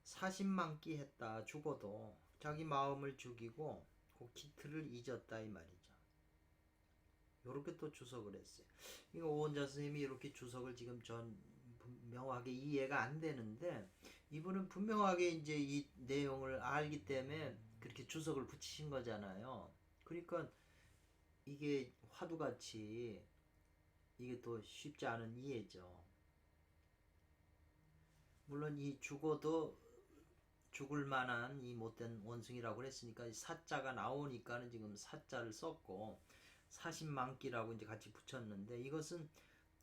사신망기 했다. 죽어도 자기 마음을 죽이고 그 기틀을 잊었다 이 말이죠. 이렇게 또 주석을 했어요. 이거 오원자 선생님이 이렇게 주석을 지금 전 명확하게 이해가 안 되는데, 이분은 분명하게 이제 이 내용을 알기 때문에 그렇게 주석을 붙이신 거잖아요. 그러니까 이게 화두같이 이게 또 쉽지 않은 이해죠. 물론 이 죽어도 죽을 만한 이 못된 원숭이라고 그랬으니까 사자가 나오니까는 지금 사자를 썼고 사신망기라고 이제 같이 붙였는데, 이것은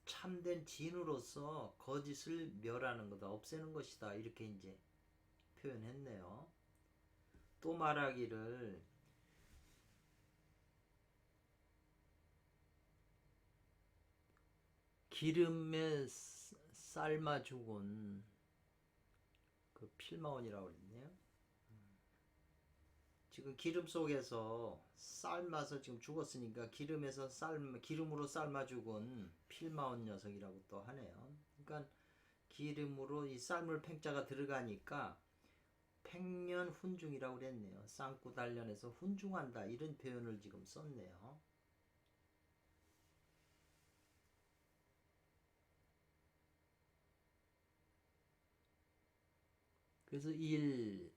참된 진으로서 거짓을 멸하는 거다, 없애는 것이다, 이렇게 이제 표현했네요. 또 말하기를 기름에 삶아 죽은 그 필마원이라고 그랬네요. 지금 기름 속에서 삶아서 지금 죽었으니까 기름으로 삶아 죽은 필마원 녀석이라고 또 하네요. 그러니까 기름으로 이 삶을 팽자가 들어가니까 팽년 훈중이라고 그랬네요. 쌍구 단련해서 훈중한다, 이런 표현을 지금 썼네요. 그래서 1,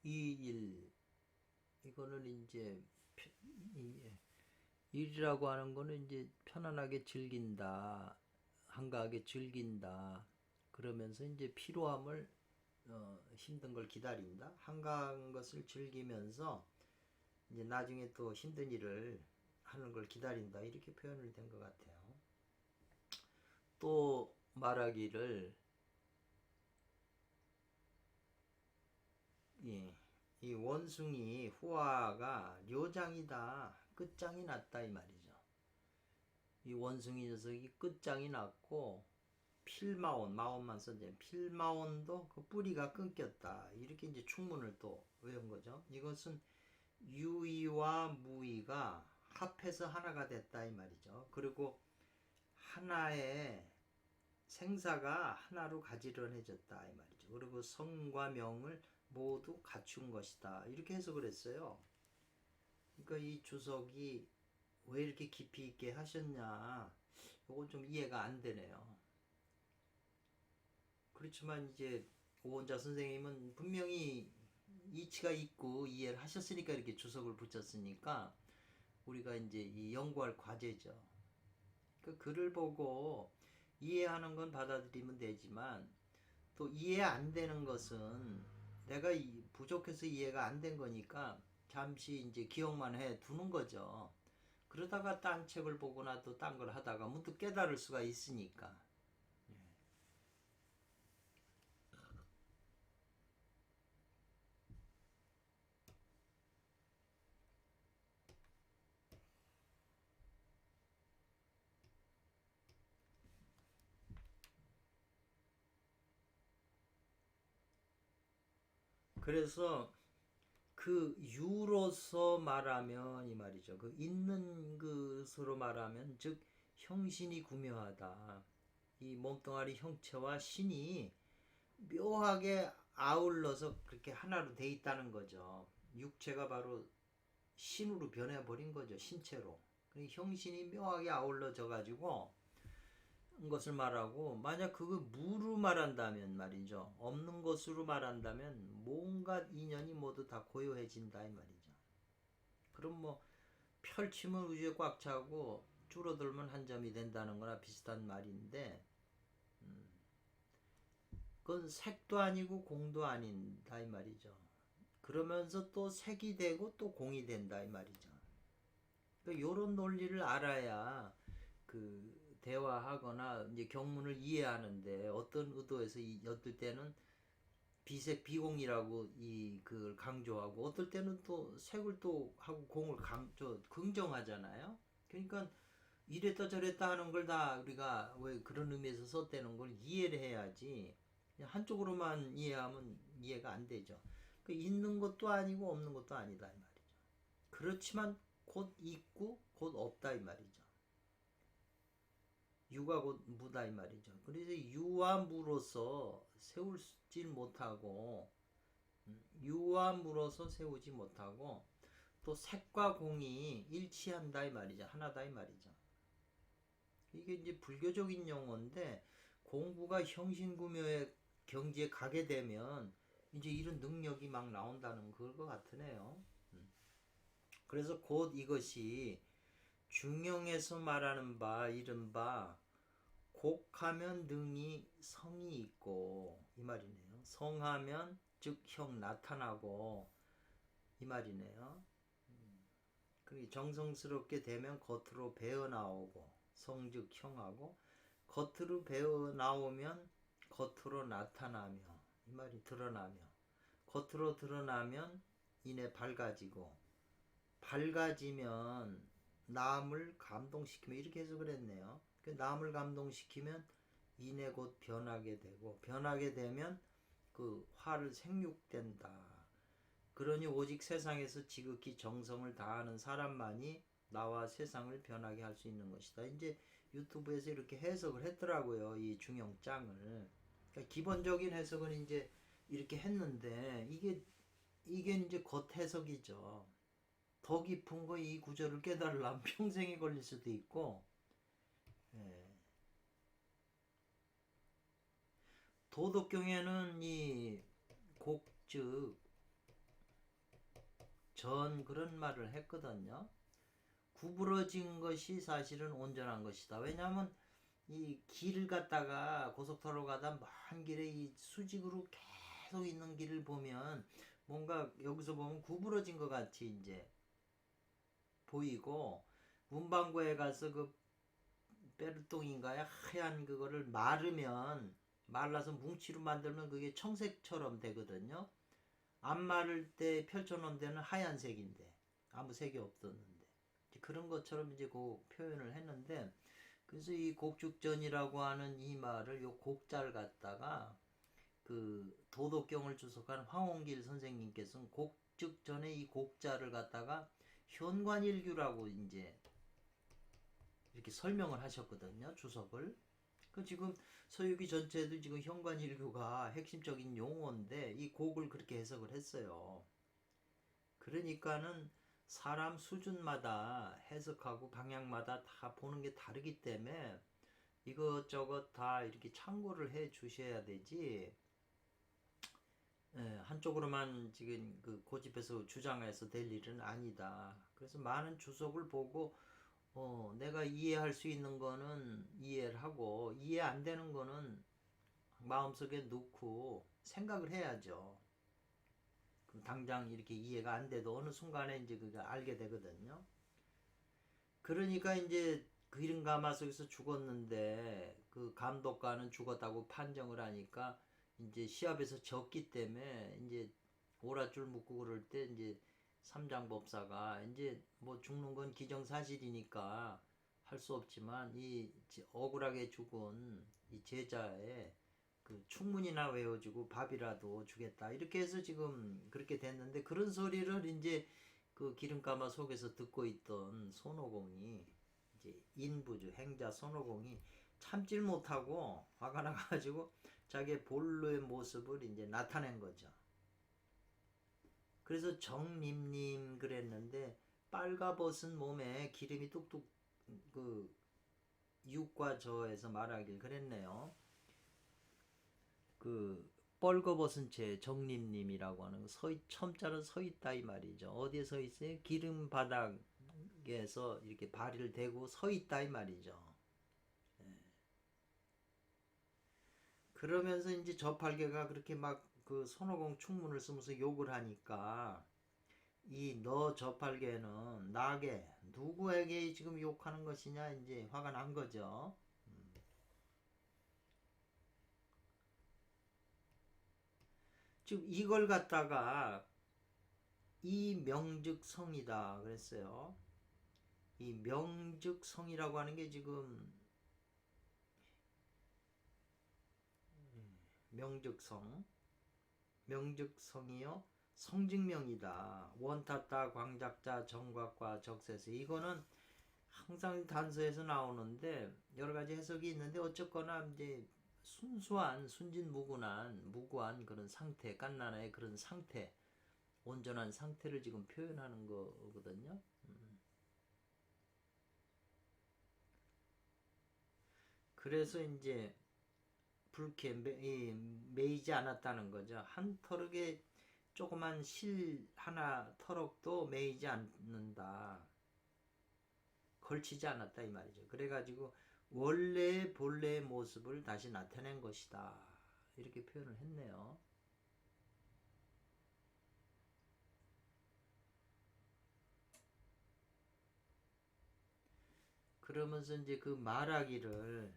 2일 이거는 이제 일이라고 하는 거는 이제 편안하게 즐긴다, 한가하게 즐긴다, 그러면서 이제 피로함을 힘든 걸 기다린다, 한가한 것을 즐기면서 이제 나중에 또 힘든 일을 하는 걸 기다린다, 이렇게 표현을 된 것 같아요. 또 말하기를 이 원숭이 후아가 료장이다, 끝장이 났다 이 말이죠. 이 원숭이 녀석이 끝장이 났고, 필마온, 마온만 썼는데 필마온도 그 뿌리가 끊겼다, 이렇게 이제 충문을 또 외운 거죠. 이것은 유의와 무의가 합해서 하나가 됐다 이 말이죠. 그리고 하나의 생사가 하나로 가지런해졌다 이 말이죠. 그리고 성과 명을 모두 갖춘 것이다, 이렇게 해석을 했어요. 그러니까 이 주석이 왜 이렇게 깊이 있게 하셨냐, 이건 좀 이해가 안 되네요. 그렇지만 이제 오원자 선생님은 분명히 이치가 있고 이해를 하셨으니까 이렇게 주석을 붙였으니까 우리가 이제 이 연구할 과제죠. 그 글을 보고 이해하는 건 받아들이면 되지만, 또 이해 안 되는 것은 내가 부족해서 이해가 안 된 거니까 잠시 이제 기억만 해 두는 거죠. 그러다가 딴 책을 보거나 또 딴 걸 하다가 문득 깨달을 수가 있으니까. 그래서 그 유로서 말하면 이 말이죠. 그 있는 것으로 말하면, 즉 형신이 구묘하다. 이 몸뚱아리 형체와 신이 묘하게 아울러서 그렇게 하나로 돼 있다는 거죠. 육체가 바로 신으로 변해버린 거죠. 신체로. 형신이 묘하게 아울러져 가지고 것을 말하고, 만약 그거 무로 말한다면 말이죠. 없는 것으로 말한다면 뭔가 인연이 모두 다 고요해진다 이 말이죠. 그럼 뭐 펼치면 우주에 꽉 차고 줄어들면 한 점이 된다는 거나 비슷한 말인데, 그건 색도 아니고 공도 아닌다 이 말이죠. 그러면서 또 색이 되고 또 공이 된다 이 말이죠. 그러니까 이런 논리를 알아야 그 대화하거나 이제 경문을 이해하는데, 어떤 의도에서 어떨 때는 비색 비공이라고 그걸 강조하고, 어떨 때는 또 색을 또 하고 공을 긍정하잖아요. 그러니까 이랬다 저랬다 하는 걸 다 우리가 왜 그런 의미에서 썼다는 걸 이해를 해야지, 한쪽으로만 이해하면 이해가 안 되죠. 그 있는 것도 아니고 없는 것도 아니다 이 말이죠. 그렇지만 곧 있고 곧 없다 이 말이죠. 유가 곧 무다 이 말이죠. 그래서 유와 무로서 세우질 못하고, 유와 무로서 세우지 못하고, 또 색과 공이 일치한다 이 말이죠. 하나다 이 말이죠. 이게 이제 불교적인 용어인데, 공부가 형신구묘의 경지에 가게 되면 이제 이런 능력이 막 나온다는 것 같으네요. 그래서 곧 이것이 중용에서 말하는 바 이른바 곡하면 능이 성이 있고 이 말이네요. 성하면 즉 형 나타나고 이 말이네요. 그리고 정성스럽게 되면 겉으로 배어 나오고, 성즉 형하고, 겉으로 배어 나오면 겉으로 나타나며 이 말이 드러나며, 겉으로 드러나면 이내 밝아지고, 밝아지면 남을 감동시키며, 이렇게 해서 그랬네요. 남을 감동시키면 이내 곧 변하게 되고, 변하게 되면 그 화를 생육된다. 그러니 오직 세상에서 지극히 정성을 다하는 사람만이 나와 세상을 변하게 할 수 있는 것이다. 이제 유튜브에서 이렇게 해석을 했더라고요. 이 중용장을. 그러니까 기본적인 해석은 이제 이렇게 했는데, 이게 이제 겉 해석이죠. 더 깊은 거 이 구절을 깨달으려면 평생이 걸릴 수도 있고, 예. 도덕경에는 이 곡즉 전 그런 말을 했거든요. 구부러진 것이 사실은 온전한 것이다. 왜냐하면 이 길을 갔다가 고속도로 가다 먼 길에 이 수직으로 계속 있는 길을 보면 뭔가 여기서 보면 구부러진 것 같이 이제 보이고, 문방구에 가서 그 빼르똥인가요? 하얀 그거를 말라서 뭉치로 만들면 그게 청색처럼 되거든요. 안 마를 때 펼쳐놓은 데는 하얀색인데 아무 색이 없었는데, 그런 것처럼 이제 그 표현을 했는데, 그래서 이 곡죽전이라고 하는 이 말을 요 곡자를 갖다가 그 도덕경을 주석한 황홍길 선생님께서는 곡죽전에 이 곡자를 갖다가 현관일규라고 이제 이렇게 설명을 하셨거든요. 주석을. 그 지금 서유기 전체도 지금 현관일교가 핵심적인 용어인데 이 곡을 그렇게 해석을 했어요. 그러니까는 사람 수준마다 해석하고 방향마다 다 보는 게 다르기 때문에 이것저것 다 이렇게 참고를 해 주셔야 되지, 한쪽으로만 지금 그 고집해서 주장해서 될 일은 아니다. 그래서 많은 주석을 보고 내가 이해할 수 있는 거는 이해를 하고, 이해 안 되는 거는 마음속에 넣고 생각을 해야죠. 그럼 당장 이렇게 이해가 안 돼도 어느 순간에 이제 그거 알게 되거든요. 그러니까 이제 그 이름 가마속에서 죽었는데 그 감독관은 죽었다고 판정을 하니까 이제 시합에서 졌기 때문에 이제 오랏줄 묶고 그럴 때 이제 삼장법사가 이제 뭐 죽는 건 기정사실이니까 할 수 없지만 이 억울하게 죽은 이 제자의 그 충문이나 외워주고 밥이라도 주겠다, 이렇게 해서 지금 그렇게 됐는데, 그런 소리를 이제 그 기름가마 속에서 듣고 있던 손오공이 이제 인부주 행자 손오공이 참질 못하고 화가 나가지고 자기의 본래의 모습을 이제 나타낸 거죠. 그래서 정림님 그랬는데 빨가벗은 몸에 기름이 뚝뚝 그 육과 저에서 말하길 그랬네요. 그 뻘거벗은 채 정림님이라고 하는 첨자는 서 있다 이 말이죠. 어디에 서 있어요? 기름 바닥에서 이렇게 발을 대고 서 있다 이 말이죠. 그러면서 이제 저팔계가 그렇게 막 그 손오공 충문을 쓰면서 욕을 하니까 이 너 저팔계는 나게 누구에게 지금 욕하는 것이냐 이제 화가 난 거죠. 지금 이걸 갖다가 이 명즉성이다 그랬어요. 이 명즉성이라고 하는 게 지금 명즉성이요 성직명이다. 원타타 광작자 정곽과 적세서 이거는 항상 단서에서 나오는데 여러 가지 해석이 있는데 어쨌거나 이제 순수한 무구한 그런 상태, 깐나나의 그런 상태, 온전한 상태를 지금 표현하는 거거든요. 그래서 이제 붉게 매이지 않았다는 거죠. 한 터럭에 조그만 실 하나 터럭도 매이지 않는다. 걸치지 않았다 이 말이죠. 그래가지고 원래의 본래의 모습을 다시 나타낸 것이다. 이렇게 표현을 했네요. 그러면서 이제 그 말하기를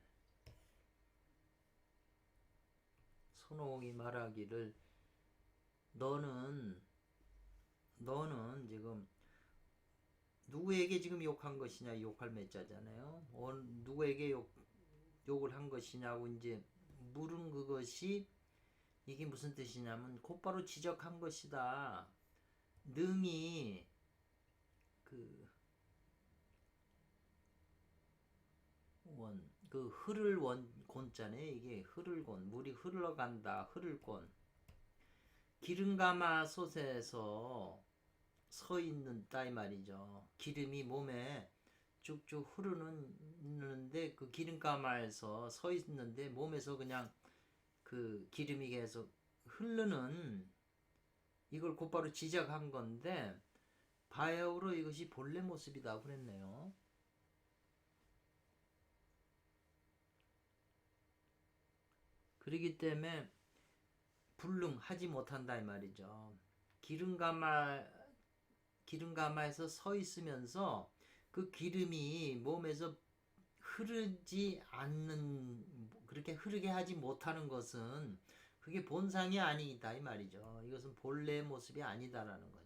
손오공이 말하기를 너는 지금 누구에게 지금 욕한 것이냐 욕할 매자잖아요. 누구에게 욕을 한 것이냐고 이제 물은 그것이 이게 무슨 뜻이냐면 곧바로 지적한 것이다. 능이 그 흐를 곤자네. 이게 흐를 곤 물이 흘러간다. 흐를 곤 기름가마 솥에서 서 있는다 이 말이죠. 기름이 몸에 쭉쭉 흐르는데 그 기름가마에서 서 있는데 몸에서 그냥 그 기름이 계속 흐르는 이걸 곧바로 지적한 건데 바야흐로 이것이 본래 모습이다 그랬네요. 그렇기 때문에 불능하지 못한다 이 말이죠. 기름가마에서 서 있으면서 그 기름이 몸에서 흐르지 않는 그렇게 흐르게 하지 못하는 것은 그게 본상이 아니다 이 말이죠. 이것은 본래의 모습이 아니다라는 거죠.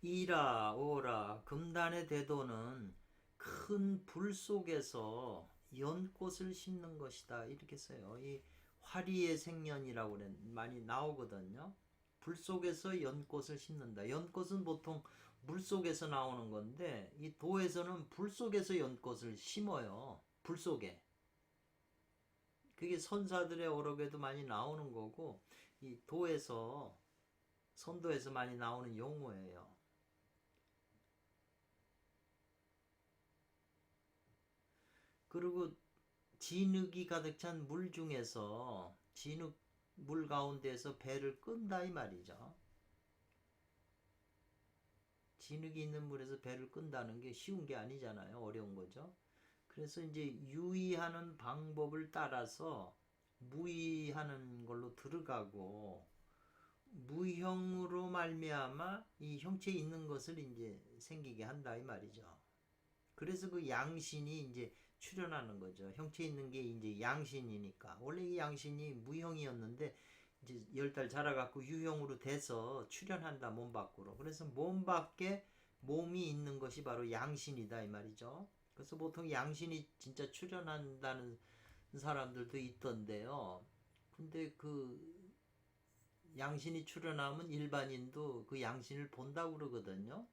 이라 오라 금단의 대도는 큰 불 속에서 연꽃을 심는 것이다 이렇게 써요. 이 화리의 생년이라고 많이 나오거든요. 불 속에서 연꽃을 심는다. 연꽃은 보통 물 속에서 나오는 건데 이 도에서는 불 속에서 연꽃을 심어요. 불 속에. 그게 선사들의 어록에도 많이 나오는 거고 이 도에서 선도에서 많이 나오는 용어예요. 그리고 진흙이 가득 찬 물 중에서 진흙 물 가운데서 배를 끈다 이 말이죠. 진흙이 있는 물에서 배를 끈다는 게 쉬운 게 아니잖아요. 어려운 거죠. 그래서 이제 유의하는 방법을 따라서 무의하는 걸로 들어가고 무형으로 말미암아 이 형체에 있는 것을 이제 생기게 한다 이 말이죠. 그래서 그 양신이 이제 출현하는 거죠. 형체 있는 게 이제 양신이니까. 원래 이 양신이 무형이었는데 이제 10달 자라갖고 유형으로 돼서 출현한다 몸 밖으로. 그래서 몸 밖에 몸이 있는 것이 바로 양신이다 이 말이죠. 그래서 보통 양신이 진짜 출현한다는 사람들도 있던데요. 근데 그 양신이 출현하면 일반인도 그 양신을 본다고 그러거든요.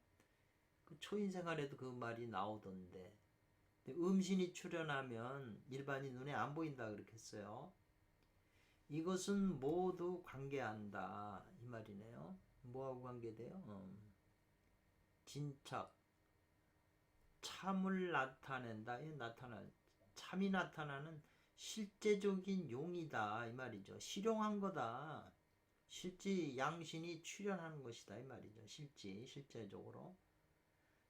그 초인 생활에도 그 말이 나오던데. 음신이 출현하면 일반인 눈에 안 보인다 그렇겠어요. 이것은 모두 관계한다 이 말이네요. 뭐하고 관계돼요? 진착, 참을 나타낸다. 참이 나타나는 실제적인 용이다 이 말이죠. 실용한 거다. 실제 양신이 출현하는 것이다 이 말이죠. 실제적으로.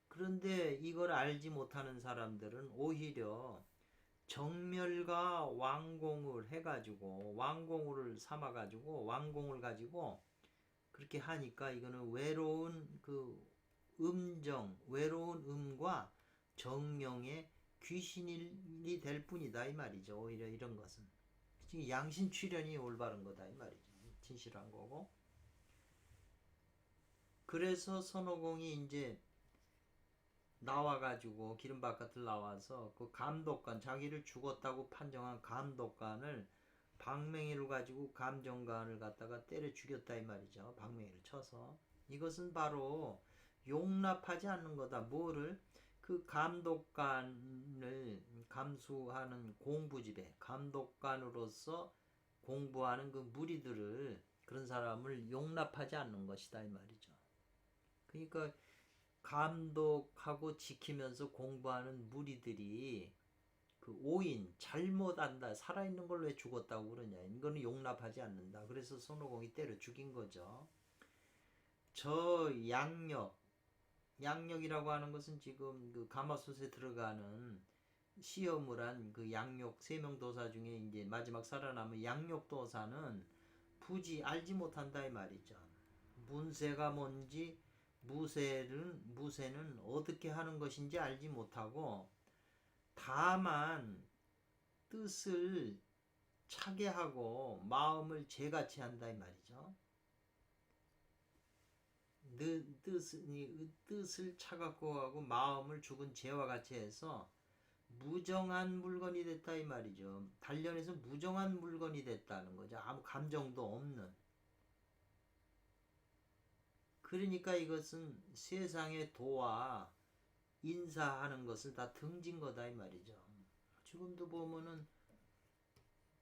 그런데 이걸 알지 못하는 사람들은 오히려 정멸과 완공을 해가지고 완공을 삼아가지고 완공을 가지고 그렇게 하니까 이거는 외로운 음과 정령의 귀신이 될 뿐이다 이 말이죠. 오히려 이런 것은 양신 출현이 올바른 거다 이 말이죠. 진실한 거고. 그래서 손오공이 이제 나와가지고 기름 바깥을 나와서 그 감독관, 자기를 죽었다고 판정한 감독관을 방맹이를 가지고 감정관을 갖다가 때려 죽였다 이 말이죠. 방맹이를 쳐서. 이것은 바로 용납하지 않는 거다. 뭐를? 그 감독관을 감수하는 공부지배, 감독관으로서 공부하는 그 무리들을, 그런 사람을 용납하지 않는 것이다 이 말이죠. 그러니까 감독하고 지키면서 공부하는 무리들이 그 오인, 잘못한다, 살아있는 걸 왜 죽었다고 그러냐, 이거는 용납하지 않는다. 그래서 손오공이 때려 죽인 거죠. 저 양력이라고 하는 것은 지금 그 가마솥에 들어가는 시험을 한 그 양력 세명도사 중에 이제 마지막 살아남은 양력도사는 부지 알지 못한다 이 말이죠. 문세가 뭔지, 무쇠는 어떻게 하는 것인지 알지 못하고 다만 뜻을 차게 하고 마음을 죄같이 한다 이 말이죠. 뜻을 차갖고 하고 마음을 죽은 죄와 같이 해서 무정한 물건이 됐다 이 말이죠. 단련해서 무정한 물건이 됐다는 거죠. 아무 감정도 없는. 그러니까 이것은 세상의 도와 인사하는 것을 다 등진 거다 이 말이죠. 지금도 보면은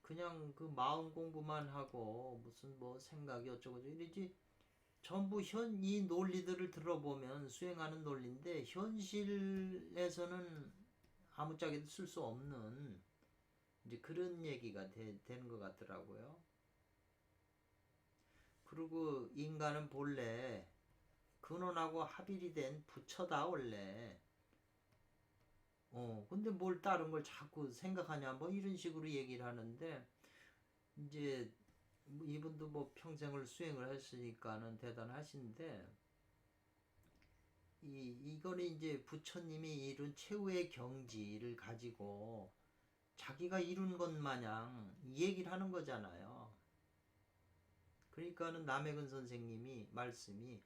그냥 그 마음 공부만 하고 무슨 뭐 생각이 어쩌고저쩌고 이러지, 전부 이 논리들을 들어보면 수행하는 논리인데 현실에서는 아무짝에도 쓸 수 없는 이제 그런 얘기가 되는 것 같더라고요. 그리고 인간은 본래 근원하고 합일이 된 부처다 원래. 근데 뭘 다른 걸 자꾸 생각하냐 뭐 이런 식으로 얘기를 하는데, 이제 이분도 뭐 평생을 수행을 했으니까는 대단하신데, 이거는 이제 부처님이 이룬 최후의 경지를 가지고 자기가 이룬 것 마냥 얘기를 하는 거잖아요. 그러니까는 남해근 선생님이 말씀이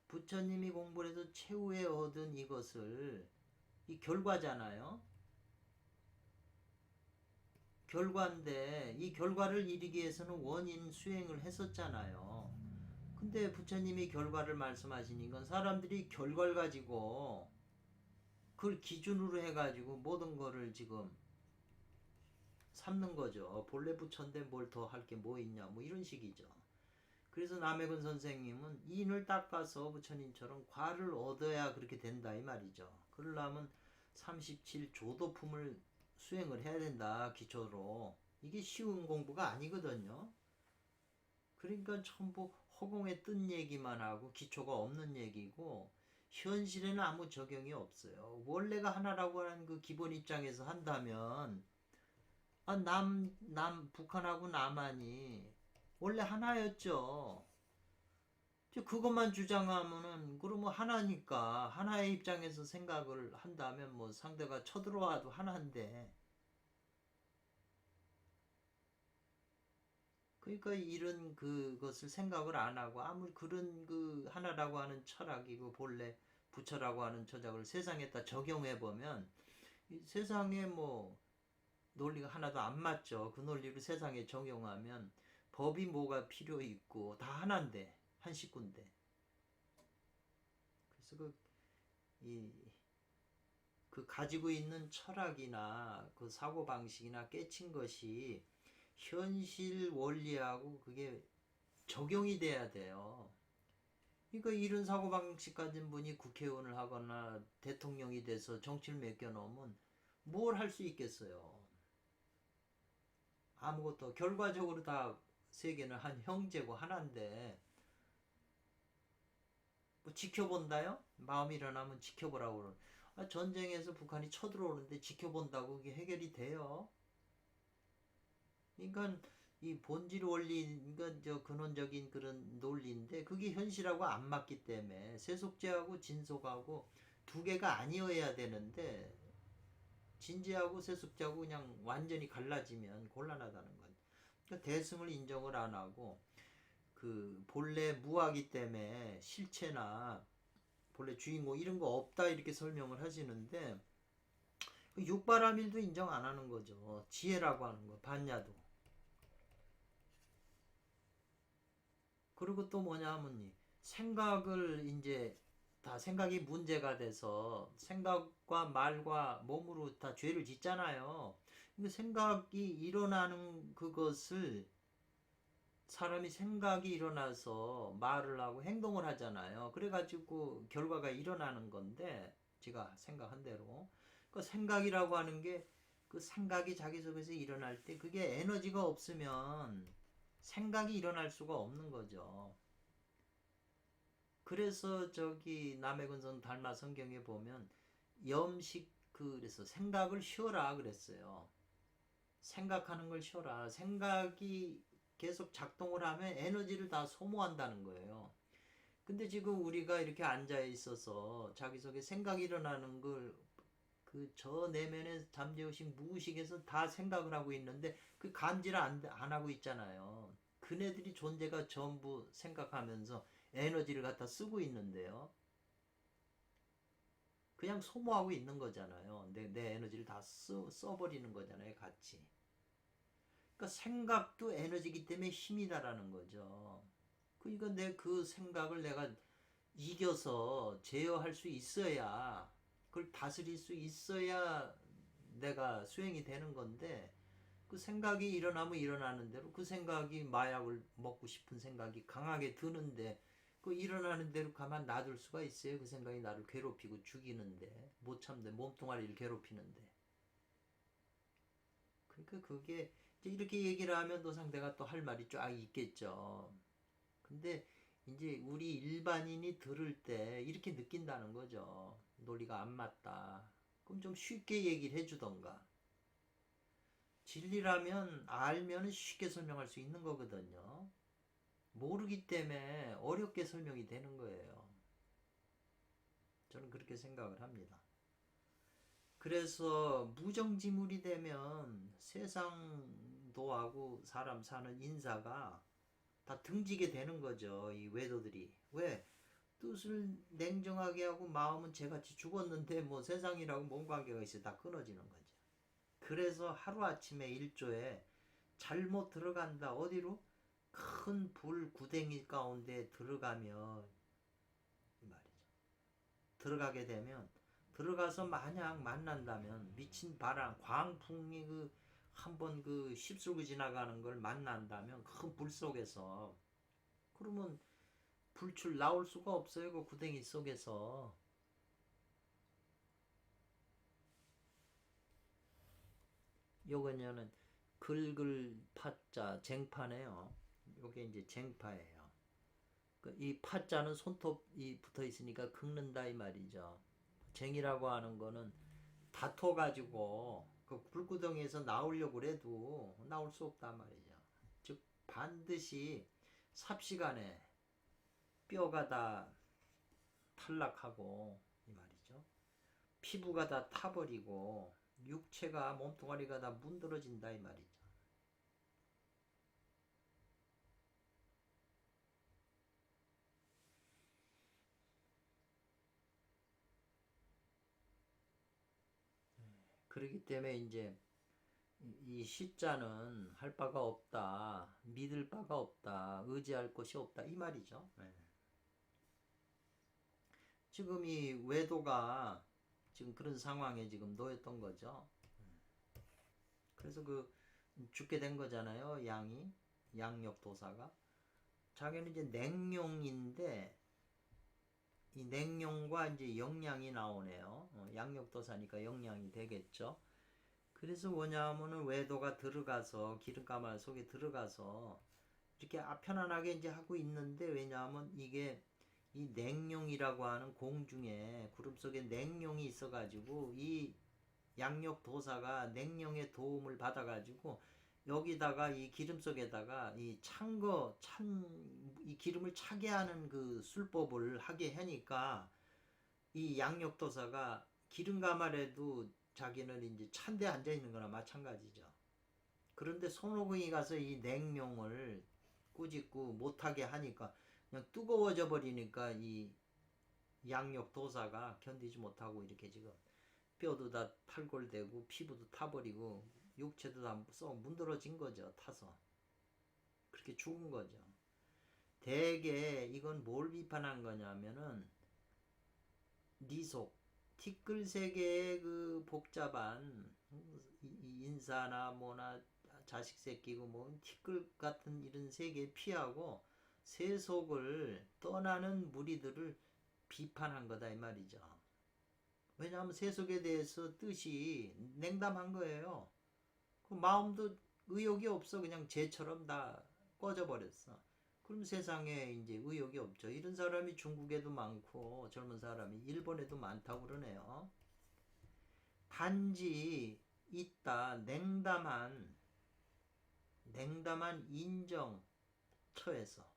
부처님이 공부를 해서 최후에 얻은 이것을, 이 결과잖아요. 결과인데 이 결과를 이루기 위해서는 원인 수행을 했었잖아요. 근데 부처님이 결과를 말씀하시는 건 사람들이 결과를 가지고 그걸 기준으로 해가지고 모든 거를 지금 삼는 거죠. 본래 부처인데 뭘 더 할 게 뭐 있냐 뭐 이런 식이죠. 그래서 남해근 선생님은 인을 닦아서 부처님처럼 과를 얻어야 그렇게 된다 이 말이죠. 그러려면 37조도품을 수행을 해야 된다 기초로. 이게 쉬운 공부가 아니거든요. 그러니까 전부 허공에 뜬 얘기만 하고 기초가 없는 얘기고 현실에는 아무 적용이 없어요. 원래가 하나라고 하는 그 기본 입장에서 한다면 북한하고 남한이 원래 하나였죠. 그것만 주장하면은 그러면 하나니까 하나의 입장에서 생각을 한다면 뭐 상대가 쳐들어와도 하나인데, 그러니까 이런 그것을 생각을 안 하고 아무리 그런 그 하나라고 하는 철학이고 본래 부처라고 하는 철학을 세상에다 적용해 보면 세상에 뭐 논리가 하나도 안 맞죠. 그 논리를 세상에 적용하면 법이 뭐가 필요 있고 다 하나인데, 한 식구인데. 그래서 그 가지고 있는 철학이나 그 사고방식이나 깨친 것이 현실 원리하고 그게 적용이 돼야 돼요. 그러니까 이런 사고방식 가진 분이 국회의원을 하거나 대통령이 돼서 정치를 맡겨놓으면 뭘 할 수 있겠어요. 아무것도. 결과적으로 다 세계는 한 형제고 하나인데 뭐 지켜본다요? 마음이 일어나면 지켜보라고 그러는. 전쟁에서 북한이 쳐들어오는데 지켜본다고 그게 해결이 돼요? 그러니까 이 본질 원리, 그러니까 저 근원적인 그런 논리인데 그게 현실하고 안 맞기 때문에 세속죄하고 진속하고 두 개가 아니어야 되는데 진지하고 세속죄하고 그냥 완전히 갈라지면 곤란하다는 거죠. 그러니까 대승을 인정을 안 하고 그 본래 무하기 때문에 실체나 본래 주인공 이런 거 없다 이렇게 설명을 하시는데 육바라밀도 인정 안 하는 거죠. 지혜라고 하는 거 반야도. 그리고 또 뭐냐 하면 생각을 이제 다 생각이 문제가 돼서 생각과 말과 몸으로 다 죄를 짓잖아요. 근데 생각이 일어나는 그것을 사람이 생각이 일어나서 말을 하고 행동을 하잖아요. 그래가지고 결과가 일어나는 건데 제가 생각한 대로 그 생각이라고 하는 게 그 생각이 자기 속에서 일어날 때 그게 에너지가 없으면 생각이 일어날 수가 없는 거죠. 그래서 저기 남해근선 달마 성경에 보면 염식 그래서 생각을 쉬어라 그랬어요. 생각하는 걸 쉬어라. 생각이 계속 작동을 하면 에너지를 다 소모한다는 거예요. 근데 지금 우리가 이렇게 앉아 있어서 자기 속에 생각이 일어나는 걸 그 저 내면에 잠재우신 무의식에서 다 생각을 하고 있는데 그 감지를 안 하고 있잖아요. 그네들이 존재가 전부 생각하면서 에너지를 갖다 쓰고 있는데요. 그냥 소모하고 있는 거잖아요. 내 에너지를 다 써버리는 거잖아요. 같이. 그러니까 생각도 에너지이기 때문에 힘이다라는 거죠. 그러니까 내 그 생각을 내가 이겨서 제어할 수 있어야 그걸 다스릴 수 있어야 내가 수행이 되는 건데 그 생각이 일어나면 일어나는 대로 그 생각이 마약을 먹고 싶은 생각이 강하게 드는데 그 일어나는 대로 가만 놔둘 수가 있어요. 그 생각이 나를 괴롭히고 죽이는데 못 참는데 몸뚱아리를 괴롭히는데 그러니까 그게 이렇게 얘기를 하면 또 상대가 또 할 말이 쫙 있겠죠. 근데 이제 우리 일반인이 들을 때 이렇게 느낀다는 거죠. 논리가 안 맞다. 그럼 좀 쉽게 얘기를 해주던가. 진리라면 알면 쉽게 설명할 수 있는 거거든요. 모르기 때문에 어렵게 설명이 되는 거예요. 저는 그렇게 생각을 합니다. 그래서 무정지물이 되면 세상도 하고 사람 사는 인사가 다 등지게 되는 거죠. 이 외도들이. 왜? 뜻을 냉정하게 하고 마음은 죄같이 죽었는데 뭐 세상이라고 뭔 관계가 있어. 다 끊어지는 거죠. 그래서 하루아침에 일조에 잘못 들어간다. 어디로? 큰 불 구덩이 가운데 들어가면 이 말이죠. 들어가게 되면 들어가서 만약 만난다면 미친 바람 광풍이 그 한번 그 휩쓸고 지나가는 걸 만난다면 큰 불 속에서 그러면 불출 나올 수가 없어요. 그 구덩이 속에서. 요거는 긁을 파자 쟁파네요. 요게 이제 쟁파예요. 이 파자는 손톱이 붙어 있으니까 긁는다 이 말이죠. 쟁이라고 하는 거는 다퉈가지고 그 불구덩이에서 나오려고 해도 나올 수 없단 말이죠. 즉 반드시 삽시간에 뼈가 다 탈락하고 이 말이죠. 피부가 다 타버리고 육체가 몸뚱아리가 다 문드러진다 이 말이죠. 그렇기 때문에 이제 이 시자는 할 바가 없다, 믿을 바가 없다, 의지할 곳이 없다 이 말이죠. 네. 지금 이 외도가 지금 그런 상황에 지금 놓였던 거죠. 그래서 그 죽게 된 거잖아요. 양이 양력도사가 자기는 이제 냉룡인데 이 냉룡과 이제 영양이 나오네요. 양력도사니까 영양이 되겠죠. 그래서 뭐냐면은 외도가 들어가서 기름가마 속에 들어가서 이렇게 편안하게 이제 하고 있는데 왜냐하면 이게 이 냉룡이라고 하는 공중에 구름 속에 냉룡이 있어가지고 이 양력도사가 냉룡의 도움을 받아가지고 여기다가 이 기름 속에다가 이 이 기름을 차게 하는 그 술법을 하게 하니까 이 양력도사가 기름 가마에도 자기는 이제 찬데 앉아 있는 거나 마찬가지죠. 그런데 손오공이 가서 이 냉룡을 꾸짖고 못하게 하니까 그냥 뜨거워져 버리니까 이 양력도사가 견디지 못하고 이렇게 지금 뼈도 다 탈골되고 피부도 타버리고 육체도 다 썩 문드러진 거죠. 타서 그렇게 죽은 거죠. 대개 이건 뭘 비판한 거냐면은 니속 티끌 세계의 그 복잡한 인사나 뭐나 자식 새끼고 뭐 티끌 같은 이런 세계 피하고 세속을 떠나는 무리들을 비판한 거다 이 말이죠. 왜냐하면 세속에 대해서 뜻이 냉담한 거예요. 그 마음도 의욕이 없어. 그냥 쟤처럼 다 꺼져버렸어. 그럼 세상에 이제 의욕이 없죠. 이런 사람이 중국에도 많고 젊은 사람이 일본에도 많다고 그러네요. 단지 있다 냉담한 인정 처에서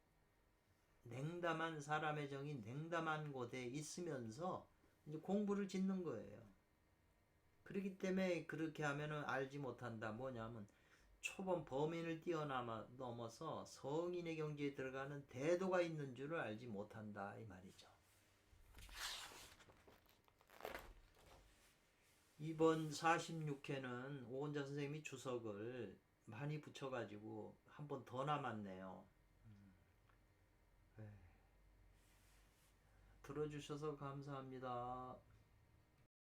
냉담한 사람의 정이 냉담한 곳에 있으면서 이제 공부를 짓는 거예요. 그렇기 때문에 그렇게 하면은 알지 못한다. 뭐냐면 초본 범인을 뛰어넘어서 성인의 경지에 들어가는 대도가 있는 줄을 알지 못한다 이 말이죠. 이번 46회는 오은자 선생님이 주석을 많이 붙여가지고 한 번 더 남았네요. 들어주셔서 감사합니다.